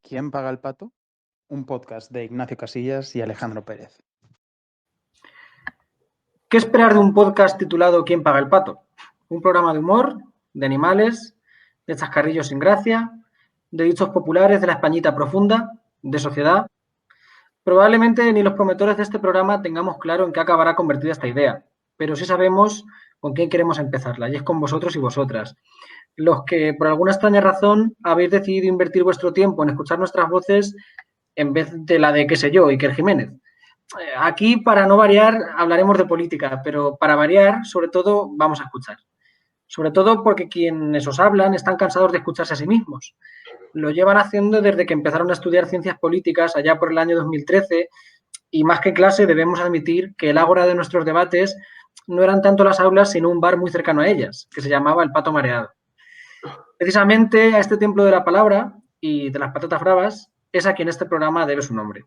¿Quién paga el pato? Un podcast de Ignacio Casillas y Alejandro Pérez. ¿Qué esperar de un podcast titulado ¿Quién paga el pato? Un programa de humor, de animales, de chascarrillos sin gracia, de dichos populares de la Españita profunda, de sociedad. Probablemente ni los promotores de este programa tengamos claro en qué acabará convertida esta idea, pero sí sabemos con quién queremos empezarla, y es con vosotros y vosotras, los que por alguna extraña razón habéis decidido invertir vuestro tiempo en escuchar nuestras voces en vez de la de, qué sé yo, Iker Jiménez. Aquí, para no variar, hablaremos de política, pero para variar, sobre todo, vamos a escuchar. Sobre todo porque quienes os hablan están cansados de escucharse a sí mismos. Lo llevan haciendo desde que empezaron a estudiar ciencias políticas allá por el año 2013 y más que clase debemos admitir que el ágora de nuestros debates no eran tanto las aulas sino un bar muy cercano a ellas, que se llamaba El Pato Mareado. Precisamente a este templo de la palabra y de las patatas bravas es a quien este programa debe su nombre.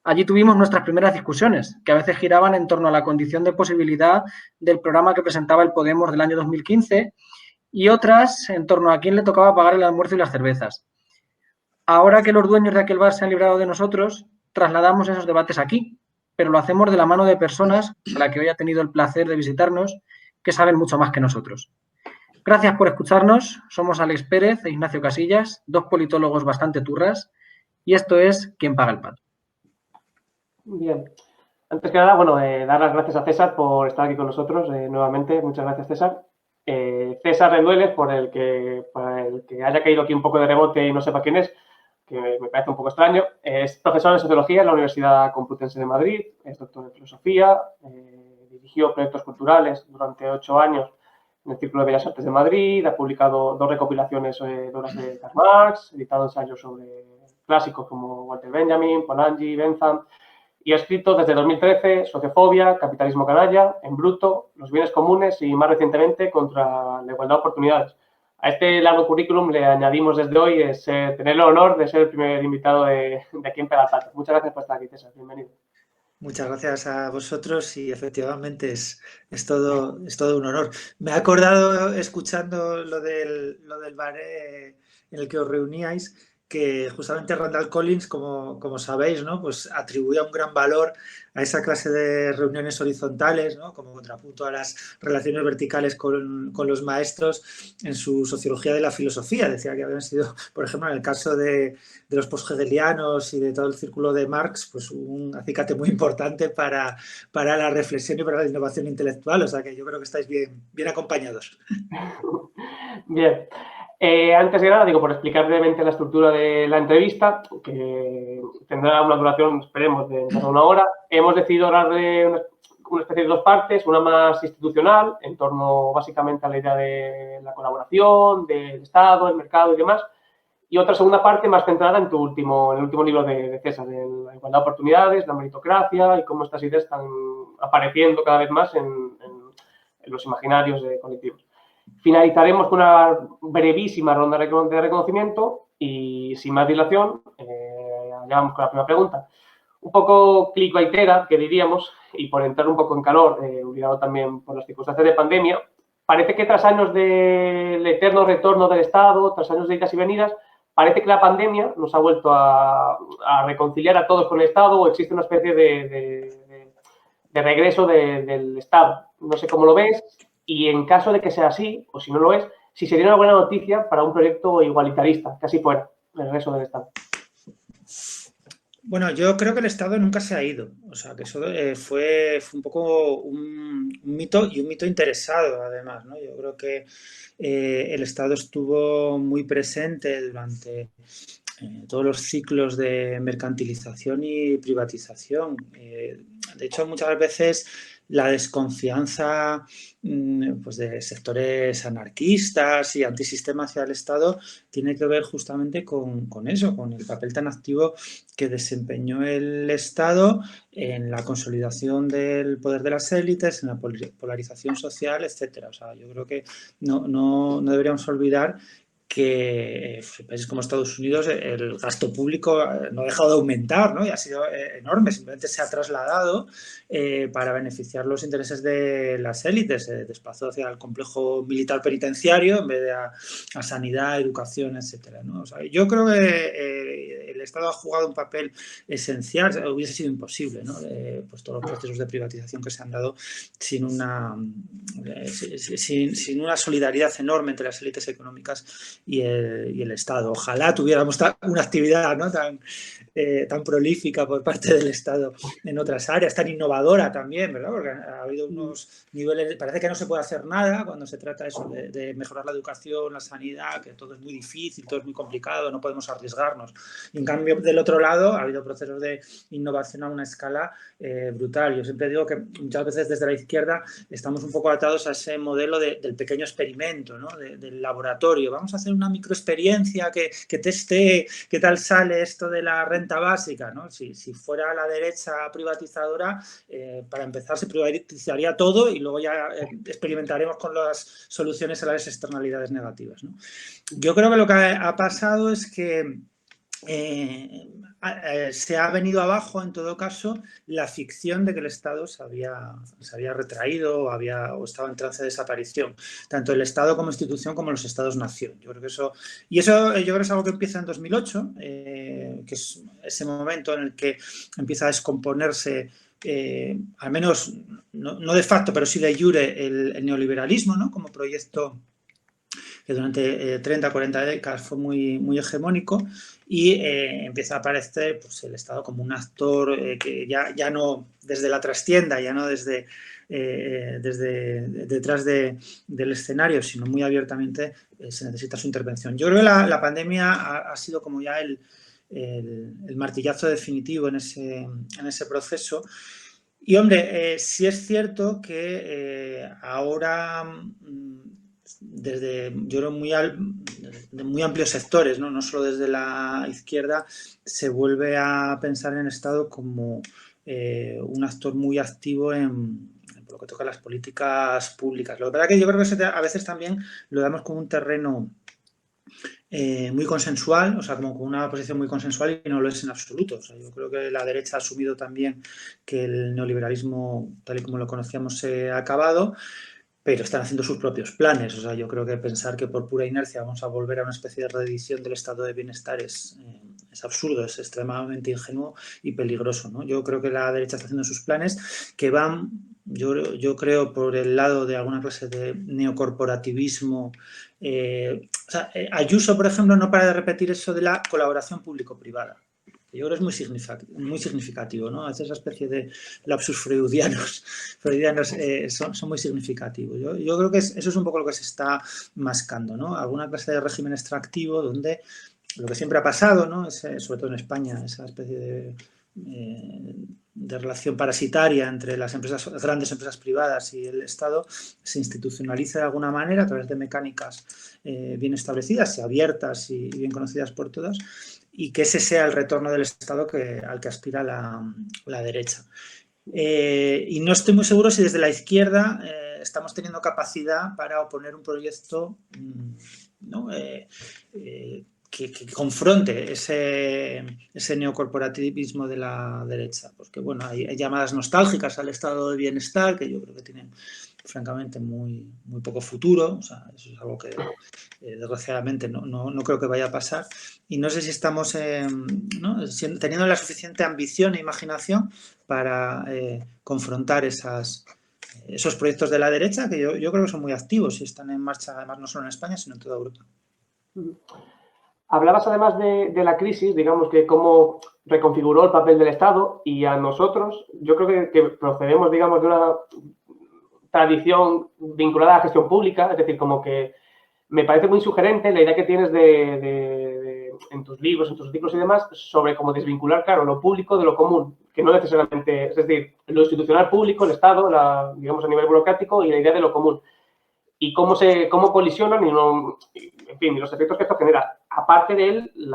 Allí tuvimos nuestras primeras discusiones, que a veces giraban en torno a la condición de posibilidad del programa que presentaba el Podemos del año 2015 y otras en torno a quién le tocaba pagar el almuerzo y las cervezas. Ahora que los dueños de aquel bar se han librado de nosotros, trasladamos esos debates aquí, pero lo hacemos de la mano de personas a las que hoy ha tenido el placer de visitarnos, que saben mucho más que nosotros. Gracias por escucharnos. Somos Alex Pérez e Ignacio Casillas, dos politólogos bastante turras, y esto es ¿Quién paga el pato? Bien. Antes que nada, dar las gracias a César por estar aquí con nosotros nuevamente. Muchas gracias, César. César Rendueles, para el que haya caído aquí un poco de rebote y no sepa quién es, que me parece un poco extraño, es profesor de Sociología en la Universidad Complutense de Madrid, es doctor en Filosofía, dirigió proyectos culturales durante 8 años en el Círculo de Bellas Artes de Madrid, ha publicado 2 recopilaciones de obras de Karl Marx, editado ensayos sobre clásicos como Walter Benjamin, Polanyi, Bentham, y ha escrito desde 2013 Sociofobia, Capitalismo canalla, En bruto, Los bienes comunes y más recientemente contra la igualdad de oportunidades. A este largo currículum le añadimos desde hoy tener el honor de ser el primer invitado de Quién pega el pato. Muchas gracias por estar aquí, César. Bienvenido. Muchas gracias a vosotros y efectivamente es todo un honor. Me he acordado escuchando lo del bar en el que os reuníais, que justamente Randall Collins, como sabéis, ¿no? Pues atribuía un gran valor a esa clase de reuniones horizontales, ¿no? Como contrapunto a las relaciones verticales con los maestros en su sociología de la filosofía. Decía que habían sido, por ejemplo, en el caso de los posthegelianos y de todo el círculo de Marx, pues un acicate muy importante para la reflexión y para la innovación intelectual. O sea que yo creo que estáis bien acompañados. Bien. Antes de nada, por explicar brevemente la estructura de la entrevista, que tendrá una duración, esperemos, de más de 1 hora, hemos decidido hablar de una especie de 2 partes, una más institucional, en torno básicamente a la idea de la colaboración, del Estado, el mercado y demás, y otra segunda parte más centrada en el último libro de César, en la igualdad de oportunidades, la meritocracia y cómo estas ideas están apareciendo cada vez más en los imaginarios colectivos. Finalizaremos con una brevísima ronda de reconocimiento y sin más dilación, ya vamos con la primera pregunta. Un poco clickbaitera, que diríamos, y por entrar un poco en calor, obligado también por las circunstancias de pandemia, parece que tras años del eterno retorno del Estado, tras años de idas y venidas, parece que la pandemia nos ha vuelto a reconciliar a todos con el Estado o existe una especie de regreso del Estado. No sé cómo lo ves. Y en caso de que sea así, o si no lo es, si sería una buena noticia para un proyecto igualitarista, que así fuera, el regreso del Estado. Bueno, yo creo que el Estado nunca se ha ido. O sea, que eso fue un poco un mito y un mito interesado, además, ¿no? Yo creo que el Estado estuvo muy presente durante todos los ciclos de mercantilización y privatización. De hecho, muchas veces la desconfianza pues de sectores anarquistas y antisistema hacia el Estado tiene que ver justamente con eso, con el papel tan activo que desempeñó el Estado en la consolidación del poder de las élites, en la polarización social, etcétera. O sea, yo creo que no deberíamos olvidar que en países como Estados Unidos el gasto público no ha dejado de aumentar, ¿no? Y ha sido enorme, simplemente se ha trasladado para beneficiar los intereses de las élites, se desplazó hacia el complejo militar penitenciario en vez de a sanidad, educación, etcétera, ¿no? O sea, yo creo que Estado ha jugado un papel esencial, hubiese sido imposible, ¿no? Pues todos los procesos de privatización que se han dado sin una solidaridad enorme entre las élites económicas y el Estado. Ojalá tuviéramos una actividad, ¿no? tan prolífica por parte del Estado en otras áreas, tan innovadora también, ¿verdad? Porque ha habido unos niveles, parece que no se puede hacer nada cuando se trata eso de mejorar la educación, la sanidad, que todo es muy difícil, todo es muy complicado, no podemos arriesgarnos. Y en cambio, del otro lado, ha habido procesos de innovación a una escala brutal. Yo siempre digo que muchas veces desde la izquierda estamos un poco atados a ese modelo del pequeño experimento, ¿no? Del laboratorio. Vamos a hacer una microexperiencia que teste qué tal sale esto de la renta básica, ¿no? Si fuera la derecha privatizadora, para empezar se privatizaría todo y luego ya experimentaremos con las soluciones a las externalidades negativas, ¿no? Yo creo que lo que ha pasado es que se ha venido abajo, en todo caso, la ficción de que el Estado se había retraído o estaba en trance de desaparición, tanto el Estado como institución como los Estados-nación. Yo creo que eso es algo que empieza en 2008, que es ese momento en el que empieza a descomponerse, al menos no de facto, pero sí de jure, el neoliberalismo, ¿no? Como proyecto que durante 30, 40 décadas fue muy, muy hegemónico, y empieza a aparecer pues, el Estado como un actor que ya no desde la trastienda, ya no desde detrás del escenario, sino muy abiertamente se necesita su intervención. Yo creo que la pandemia ha sido como ya el martillazo definitivo en ese proceso. Y, hombre, sí es cierto que ahora, yo creo de muy amplios sectores, ¿no? No solo desde la izquierda, se vuelve a pensar en el Estado como un actor muy activo por lo que toca a las políticas públicas. Lo que pasa es que yo creo que a veces también lo damos como un terreno muy consensual, o sea, como con una posición muy consensual, y no lo es en absoluto. O sea, yo creo que la derecha ha asumido también que el neoliberalismo, tal y como lo conocíamos, se ha acabado, pero están haciendo sus propios planes. O sea, yo creo que pensar que por pura inercia vamos a volver a una especie de reedición del estado de bienestar es absurdo, es extremadamente ingenuo y peligroso, ¿no? Yo creo que la derecha está haciendo sus planes que van, yo creo, por el lado de alguna clase de neocorporativismo. Ayuso, por ejemplo, no para de repetir eso de la colaboración público-privada. Yo creo que es muy significativo, ¿no? Esa especie de lapsus freudianos son muy significativos. Yo creo que eso es un poco lo que se está mascando, ¿no? Alguna clase de régimen extractivo donde lo que siempre ha pasado, ¿no? Sobre todo en España, esa especie de relación parasitaria entre las grandes empresas privadas y el Estado se institucionaliza de alguna manera a través de mecánicas bien establecidas y abiertas y bien conocidas por todos, y que ese sea el retorno del Estado al que aspira la derecha. Y no estoy muy seguro si desde la izquierda estamos teniendo capacidad para oponer un proyecto, ¿no? Que confronte ese neocorporativismo de la derecha. Porque, bueno, hay llamadas nostálgicas al estado de bienestar que yo creo que tienen, francamente, muy, muy poco futuro. O sea, eso es algo que, desgraciadamente, no creo que vaya a pasar. Y no sé si estamos teniendo la suficiente ambición e imaginación para confrontar esos proyectos de la derecha, que yo creo que son muy activos y están en marcha, además, no solo en España, sino en toda Europa. Hablabas además de la crisis, digamos, que cómo reconfiguró el papel del Estado, y a nosotros, yo creo que procedemos, digamos, de una tradición vinculada a la gestión pública, es decir, como que me parece muy sugerente la idea que tienes en tus libros, en tus artículos y demás, sobre cómo desvincular, claro, lo público de lo común, que no necesariamente, es decir, lo institucional público, el Estado, digamos, a nivel burocrático, y la idea de lo común. Y cómo colisionan en fin, y los efectos que esto genera. Aparte de él, el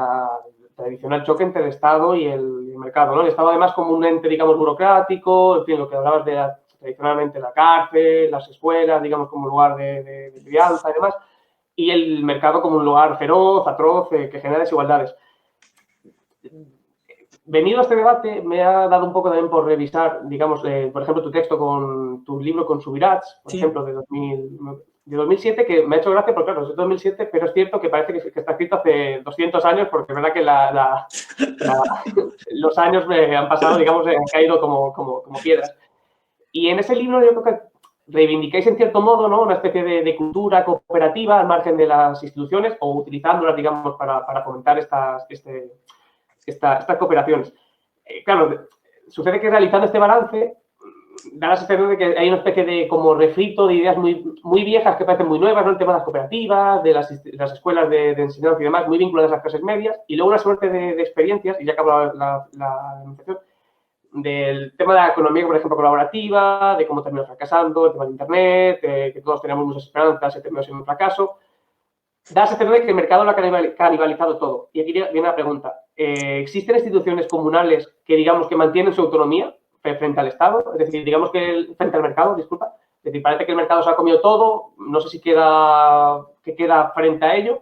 tradicional choque entre el Estado y el mercado, ¿no? El Estado, además, como un ente, digamos, burocrático, en fin, lo que hablabas tradicionalmente la cárcel, las escuelas, digamos, como lugar de crianza y demás, y el mercado como un lugar feroz, atroz, que genera desigualdades. Venido a este debate, me ha dado un poco también por revisar, digamos, por ejemplo, tu libro con Subirats, por ejemplo, de de 2007, que me ha hecho gracia porque, claro, es de 2007, pero es cierto que parece que está escrito hace 200 años, porque es verdad que los años me han pasado, digamos, han caído como piedras. Y en ese libro yo creo que reivindicáis en cierto modo, ¿no?, una especie de cultura cooperativa al margen de las instituciones o utilizándolas, digamos, para fomentar estas cooperaciones. Claro, sucede que realizando este balance da la sensación de que hay una especie de como refrito de ideas muy viejas que parecen muy nuevas, ¿no? El tema de las cooperativas, de las escuelas de enseñanza y demás, muy vinculadas a las clases medias, y luego una suerte de experiencias, y ya acabo la demostración, del tema de la economía, por ejemplo, colaborativa, de cómo terminó fracasando, el tema de Internet, que todos teníamos muchas esperanzas y terminó siendo un fracaso. Da la sensación de que el mercado lo ha canibalizado todo. Y aquí viene la pregunta. ¿Existen instituciones comunales que, digamos, que mantienen su autonomía frente al Estado? Es decir, digamos que frente al mercado, disculpa. Es decir, parece que el mercado se ha comido todo. No sé si qué queda frente a ello.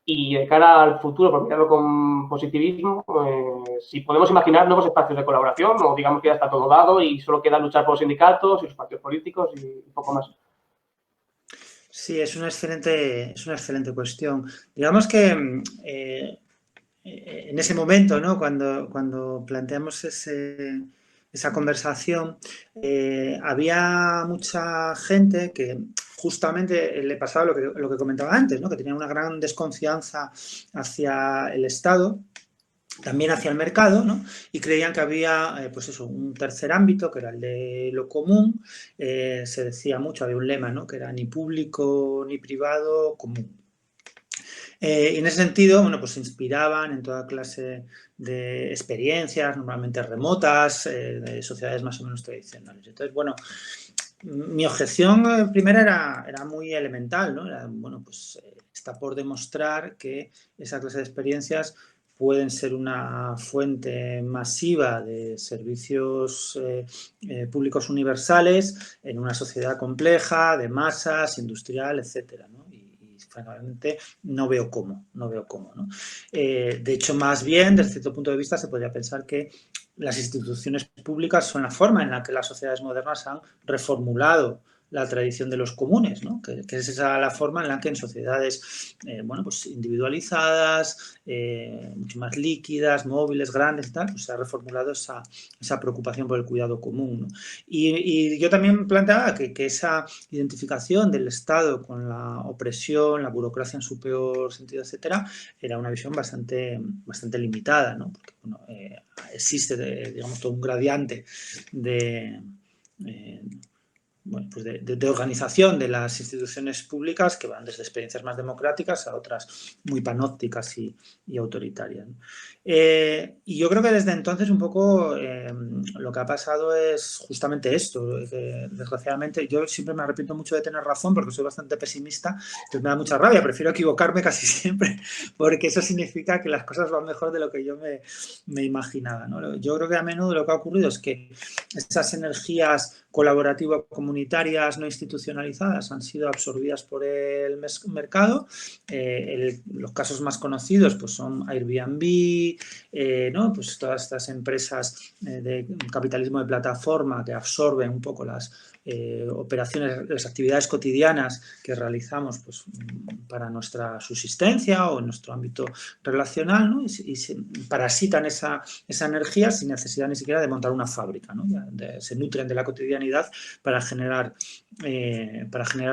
Y de cara al futuro, por mirarlo con positivismo, si podemos imaginar nuevos espacios de colaboración o digamos que ya está todo dado y solo queda luchar por los sindicatos y los partidos políticos y un poco más. Sí, es una excelente cuestión. Digamos que en ese momento, ¿no?, cuando planteamos esa conversación, había mucha gente que justamente le pasaba lo que comentaba antes, ¿no?, que tenía una gran desconfianza hacia el Estado, también hacia el mercado, ¿no?, y creían que había, pues eso, un tercer ámbito, que era el de lo común. Se decía mucho, había un lema, ¿no?, que era ni público ni privado, común. Y en ese sentido, bueno, pues se inspiraban en toda clase de experiencias, normalmente remotas, de sociedades más o menos tradicionales. Entonces, bueno, mi objeción primera era muy elemental, ¿no? Era, bueno, pues está por demostrar que esa clase de experiencias pueden ser una fuente masiva de servicios públicos universales en una sociedad compleja, de masas, industrial, etcétera, ¿no? Y francamente no veo cómo, ¿no? De hecho, más bien, desde cierto punto de vista, se podría pensar que las instituciones públicas son la forma en la que las sociedades modernas han reformulado la tradición de los comunes, ¿no? Que es esa la forma en la que en sociedades bueno, pues individualizadas, mucho más líquidas, móviles, grandes y tal, pues se ha reformulado esa preocupación por el cuidado común, ¿no? Y yo también planteaba que esa identificación del Estado con la opresión, la burocracia en su peor sentido, etcétera, era una visión bastante limitada, ¿no? Porque bueno, existe, digamos, todo un gradiente de bueno, pues de organización de las instituciones públicas que van desde experiencias más democráticas a otras muy panópticas y autoritarias, ¿no? Y yo creo que desde entonces un poco lo que ha pasado es justamente esto, que desgraciadamente yo siempre me arrepiento mucho de tener razón porque soy bastante pesimista, entonces me da mucha rabia, prefiero equivocarme casi siempre porque eso significa que las cosas van mejor de lo que yo me imaginaba, ¿no? Yo creo que a menudo lo que ha ocurrido es que esas energías colaborativas comunitarias no institucionalizadas han sido absorbidas por el mercado. Los casos más conocidos pues son Airbnb, ¿no? Pues todas estas empresas de capitalismo de plataforma que absorben un poco las operaciones, las actividades cotidianas que realizamos pues, para nuestra subsistencia o en nuestro ámbito relacional, ¿no? Y se parasitan esa energía sin necesidad ni siquiera de montar una fábrica, ¿no? Se nutren de la cotidianidad para generar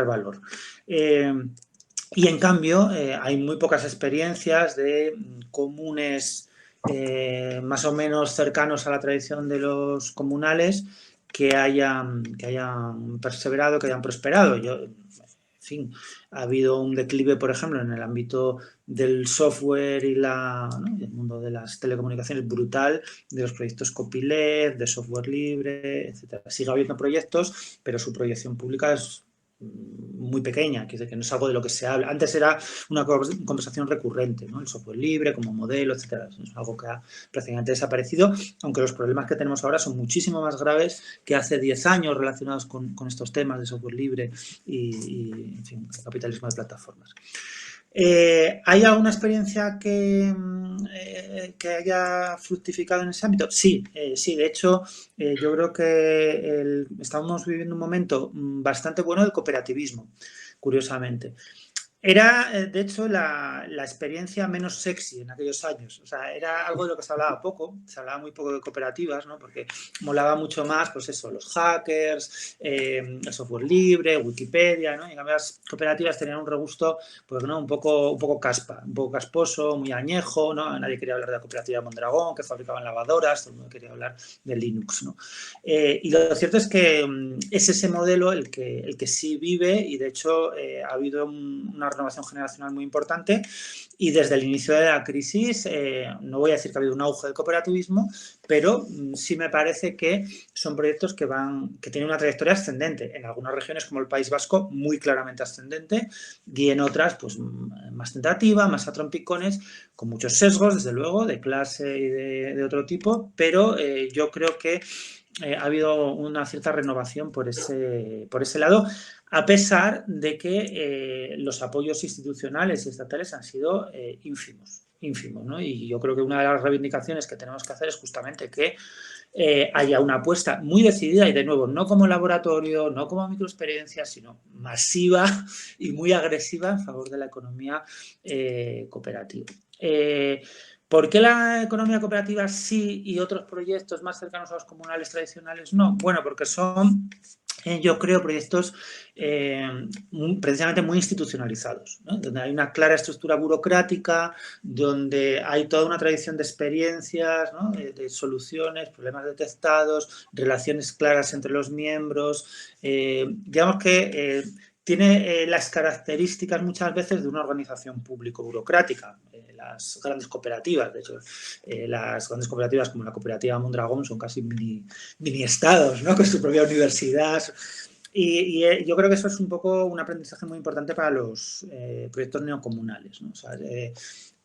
valor. Y en cambio hay muy pocas experiencias de comunes más o menos cercanos a la tradición de los comunales que hayan perseverado, que hayan prosperado. En fin, ha habido un declive, por ejemplo, en el ámbito del software y el mundo de las telecomunicaciones brutal, de los proyectos copyleft, de software libre, etcétera. Sigue habiendo proyectos, pero su proyección pública es muy pequeña, que no es algo de lo que se habla. Antes era una conversación recurrente, ¿no? El software libre como modelo, etcétera. Es algo que ha prácticamente desaparecido, aunque los problemas que tenemos ahora son muchísimo más graves que hace 10 años relacionados con estos temas de software libre y en fin, el capitalismo de plataformas. ¿Hay alguna experiencia que haya fructificado en ese ámbito? Sí, de hecho, yo creo que estamos viviendo un momento bastante bueno del cooperativismo. curiosamente. Era, de hecho, la experiencia menos sexy en aquellos años. O sea, era algo de lo que se hablaba poco. Se hablaba muy poco de cooperativas, ¿no? Porque molaba mucho más, pues eso, los hackers, el software libre, Wikipedia, ¿no? Y en cambio las cooperativas tenían un regusto, pues, ¿no? Un poco caspa, un poco casposo, muy añejo, ¿no? Nadie quería hablar de la cooperativa de Mondragón, que fabricaban lavadoras, todo el mundo quería hablar de Linux, ¿no? Y lo cierto es que es ese modelo el que sí vive y, de hecho, ha habido una renovación generacional muy importante y desde el inicio de la crisis, no voy a decir que ha habido un auge del cooperativismo, pero sí me parece que son proyectos que tienen una trayectoria ascendente. En algunas regiones, como el País Vasco, muy claramente ascendente, y en otras, pues más tentativa, más a trompicones, con muchos sesgos, desde luego, de clase y de otro tipo, pero yo creo que ha habido una cierta renovación por ese lado, a pesar de que los apoyos institucionales y estatales han sido ínfimos, ¿no? Y yo creo que una de las reivindicaciones que tenemos que hacer es justamente que haya una apuesta muy decidida y, de nuevo, no como laboratorio, no como microexperiencia, sino masiva y muy agresiva en favor de la economía cooperativa. ¿Por qué la economía cooperativa sí y otros proyectos más cercanos a los comunales tradicionales no? Bueno, porque son, yo creo, proyectos precisamente muy institucionalizados, ¿no? Donde hay una clara estructura burocrática, donde hay toda una tradición de experiencias, ¿no? de soluciones, problemas detectados, relaciones claras entre los miembros. Digamos que tiene las características muchas veces de una organización público-burocrática. Las grandes cooperativas, de hecho, las grandes cooperativas como la cooperativa Mondragón son casi mini estados, ¿no? Con su propia universidad. Y yo creo que eso es un poco un aprendizaje muy importante para los proyectos neocomunales, ¿no? O sea,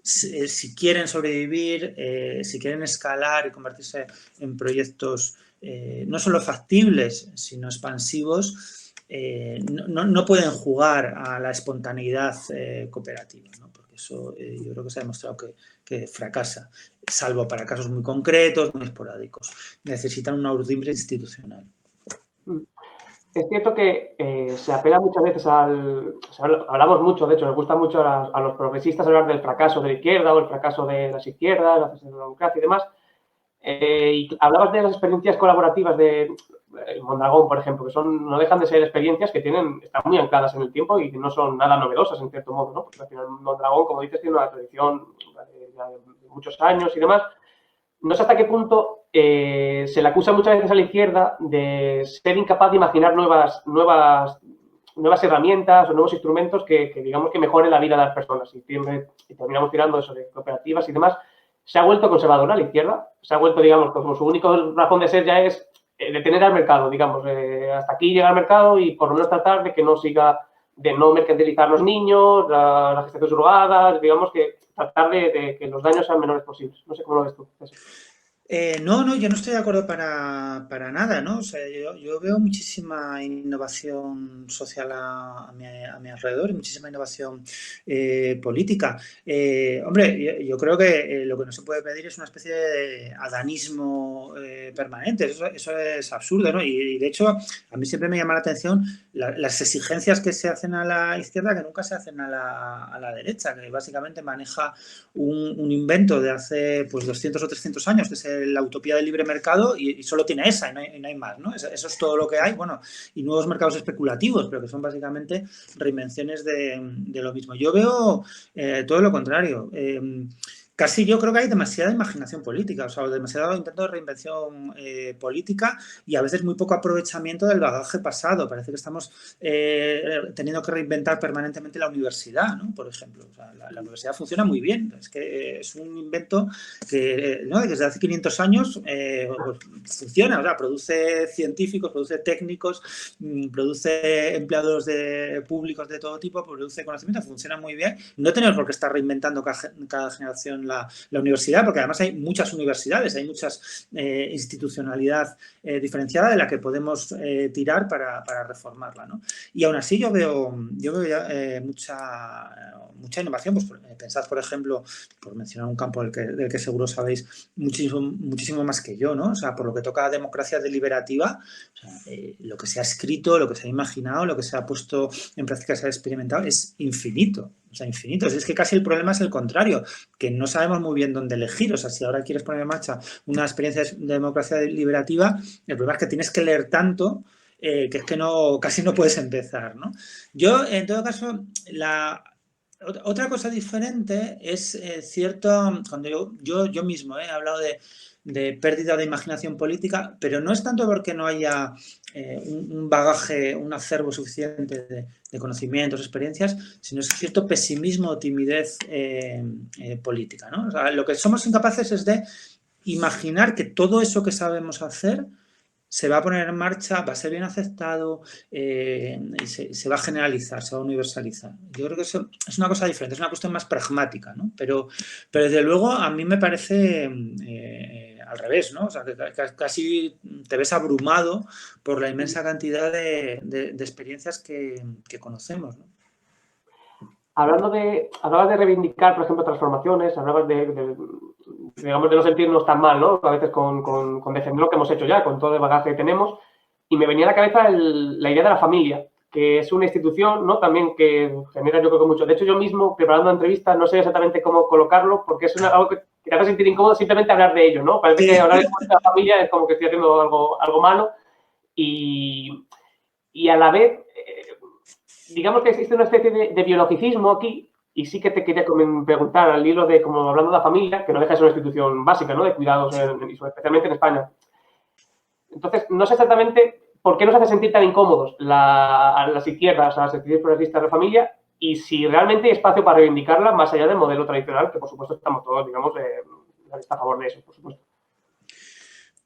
si quieren sobrevivir, si quieren escalar y convertirse en proyectos no solo factibles, sino expansivos, no pueden jugar a la espontaneidad cooperativa, ¿no? Porque eso yo creo que se ha demostrado que fracasa, salvo para casos muy concretos, muy esporádicos. Necesitan una urdimbre institucional. Es cierto que se apela muchas veces hablamos mucho, de hecho, nos gusta mucho a los progresistas hablar del fracaso de la izquierda o el fracaso de las izquierdas, la socialdemocracia y demás. Y hablabas de las experiencias colaborativas de Mondragón, por ejemplo, que no dejan de ser experiencias que están muy ancladas en el tiempo y que no son nada novedosas, en cierto modo, ¿no? Porque al final Mondragón, como dices, tiene una tradición de muchos años y demás. No sé hasta qué punto se le acusa muchas veces a la izquierda de ser incapaz de imaginar nuevas herramientas o nuevos instrumentos que digamos que mejoren la vida de las personas. Y terminamos tirando eso de cooperativas y demás. Se ha vuelto conservadora la izquierda, se ha vuelto, digamos, como su única razón de ser ya es detener al mercado, digamos, hasta aquí llega el mercado y por lo menos tratar de que no siga, de no mercantilizar los niños, la gestación surrogada, digamos que tratar de que los daños sean menores posibles. No sé cómo lo ves tú. Eso. No, yo no estoy de acuerdo para nada, ¿no? O sea, yo veo muchísima innovación social a mi alrededor y muchísima innovación política. Hombre, yo creo que lo que no se puede pedir es una especie de adanismo permanente. Eso es absurdo, ¿no? Y de hecho, a mí siempre me llama la atención las exigencias que se hacen a la izquierda que nunca se hacen a la derecha, que básicamente maneja un invento de hace pues 200 o 300 años, que es la utopía del libre mercado, y solo tiene esa, y no hay más, ¿no? Eso es todo lo que hay, bueno, y nuevos mercados especulativos, pero que son básicamente reinvenciones de lo mismo. Yo veo todo lo contrario. Casi yo creo que hay demasiada imaginación política, o sea, demasiado intento de reinvención política y a veces muy poco aprovechamiento del bagaje pasado. Parece que estamos teniendo que reinventar permanentemente la universidad, ¿no? Por ejemplo. O sea, la universidad funciona muy bien, es que es un invento que ¿no? Desde hace 500 años pues funciona, o sea, produce científicos, produce técnicos, produce empleados públicos de todo tipo, produce conocimiento, funciona muy bien. No tenemos por qué estar reinventando cada generación la universidad, porque además hay muchas universidades, hay muchas institucionalidad diferenciada de la que podemos tirar para reformarla, ¿no? Y aún así yo veo mucha innovación. Pues pensad, por ejemplo, por mencionar un campo del que seguro sabéis muchísimo más que yo, ¿no? O sea, por lo que toca a democracia deliberativa, o sea, lo que se ha escrito, lo que se ha imaginado, lo que se ha puesto en práctica, se ha experimentado, es infinito. O sea, infinito. Es que casi el problema es el contrario, que no sabemos muy bien dónde elegir. O sea, si ahora quieres poner en marcha una experiencia de democracia deliberativa, el problema es que tienes que leer tanto que es que casi no puedes empezar, ¿no? Yo, en todo caso, otra cosa diferente es cierto, cuando yo mismo he hablado de pérdida de imaginación política, pero no es tanto porque no haya un bagaje, un acervo suficiente de conocimientos, experiencias, sino es cierto pesimismo o timidez política, ¿no? O sea, lo que somos incapaces es de imaginar que todo eso que sabemos hacer se va a poner en marcha, va a ser bien aceptado y se va a generalizar, se va a universalizar. Yo creo que eso es una cosa diferente, es una cuestión más pragmática, ¿no? Pero desde luego a mí me parece al revés, ¿no? O sea, que casi te ves abrumado por la inmensa cantidad de experiencias que conocemos, ¿no? Hablabas de reivindicar, por ejemplo, transformaciones, hablabas digamos, de no sentirnos tan mal, ¿no? A veces con defender lo que hemos hecho ya, con todo el bagaje que tenemos. Y me venía a la cabeza la idea de la familia, que es una institución, ¿no? También que genera, yo creo que mucho. De hecho, yo mismo, preparando la entrevista, no sé exactamente cómo colocarlo, porque es algo que te hace sentir incómodo simplemente hablar de ello, ¿no? Parece que hablar de la familia es como que estoy haciendo algo malo. Y a la vez, digamos que existe una especie de biologicismo aquí, y sí que te quería preguntar al hilo de, como hablando de la familia, que no deja de ser una institución básica, ¿no? De cuidados, especialmente en España. Entonces, no sé exactamente por qué nos hace sentir tan incómodos a las izquierdas, a las actividades progresistas de la familia, y si realmente hay espacio para reivindicarla más allá del modelo tradicional, que por supuesto estamos todos, digamos, a favor de eso, por supuesto.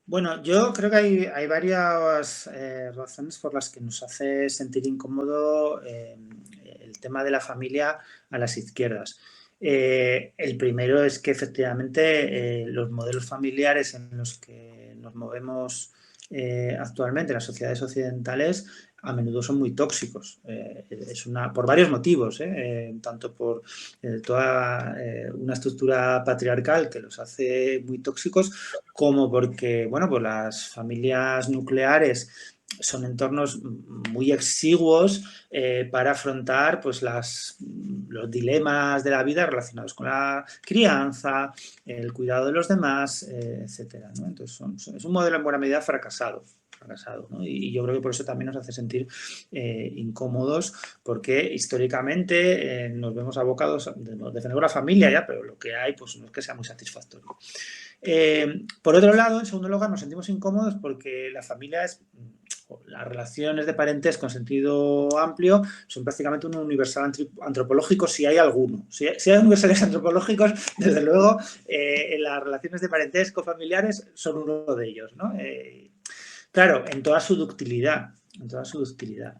Bueno, yo creo que hay varias razones por las que nos hace sentir incómodo el tema de la familia a las izquierdas. El primero es que efectivamente los modelos familiares en los que nos movemos actualmente, las sociedades occidentales, a menudo son muy tóxicos. Por varios motivos, tanto por toda una estructura patriarcal que los hace muy tóxicos, como porque, bueno, pues las familias nucleares son entornos muy exiguos para afrontar pues los dilemas de la vida relacionados con la crianza, el cuidado de los demás, etcétera, ¿no? Entonces es un modelo en buena medida fracasado, ¿no? Y yo creo que por eso también nos hace sentir incómodos, porque históricamente nos vemos abocados, defendemos la familia ya, pero lo que hay pues no es que sea muy satisfactorio. Por otro lado, en segundo lugar, nos sentimos incómodos porque la familia las relaciones de parentesco en sentido amplio son prácticamente un universal antropológico, si hay alguno. Si hay universales antropológicos, desde luego, las relaciones de parentesco familiares son uno de ellos, ¿no? Claro, en toda su ductilidad,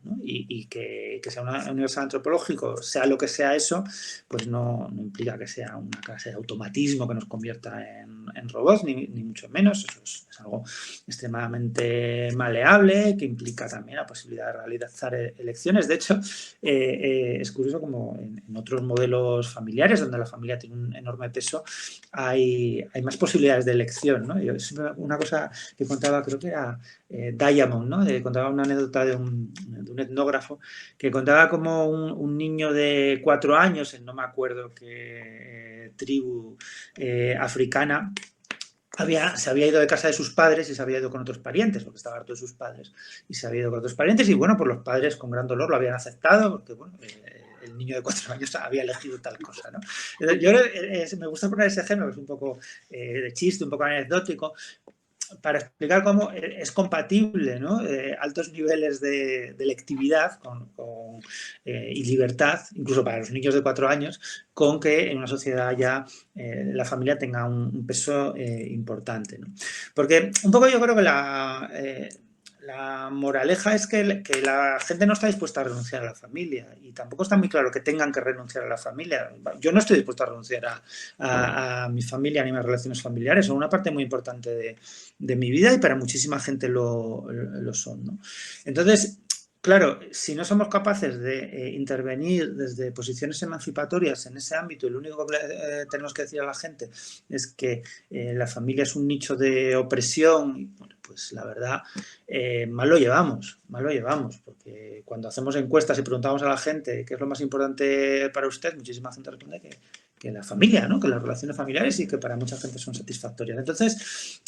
¿no? Y que sea un universal antropológico, sea lo que sea eso, pues no implica que sea una clase de automatismo que nos convierta en robots, ni mucho menos. Eso es algo extremadamente maleable, que implica también la posibilidad de realizar elecciones. De hecho, es curioso como en otros modelos familiares, donde la familia tiene un enorme peso, hay más posibilidades de elección, ¿no? Yo, es una cosa que contaba, creo que era Diamond, ¿no? Contaba una anécdota de un etnógrafo que contaba como un niño de 4 años, en no me acuerdo qué tribu africana, se había ido de casa de sus padres y se había ido con otros parientes, porque estaba harto de sus padres, y se había ido con otros parientes, y bueno, pues los padres con gran dolor lo habían aceptado, porque bueno, el niño de 4 años había elegido tal cosa, ¿no? Yo me gusta poner ese ejemplo, que es un poco de chiste, un poco anecdótico, para explicar cómo es compatible, ¿no? Altos niveles de lectividad y libertad, incluso para los niños de 4 años, con que en una sociedad ya la familia tenga un peso importante, ¿no? Porque un poco yo creo que la moraleja es que la gente no está dispuesta a renunciar a la familia y tampoco está muy claro que tengan que renunciar a la familia. Yo no estoy dispuesto a renunciar a mi familia ni a mis relaciones familiares. Son una parte muy importante de mi vida y para muchísima gente lo son, ¿no? Entonces, claro, si no somos capaces de intervenir desde posiciones emancipatorias en ese ámbito y lo único que tenemos que decir a la gente es que la familia es un nicho de opresión, y, bueno, pues la verdad, mal lo llevamos, porque cuando hacemos encuestas y preguntamos a la gente qué es lo más importante para usted, muchísima gente responde que la familia, ¿no? Que las relaciones familiares y que para mucha gente son satisfactorias. Entonces,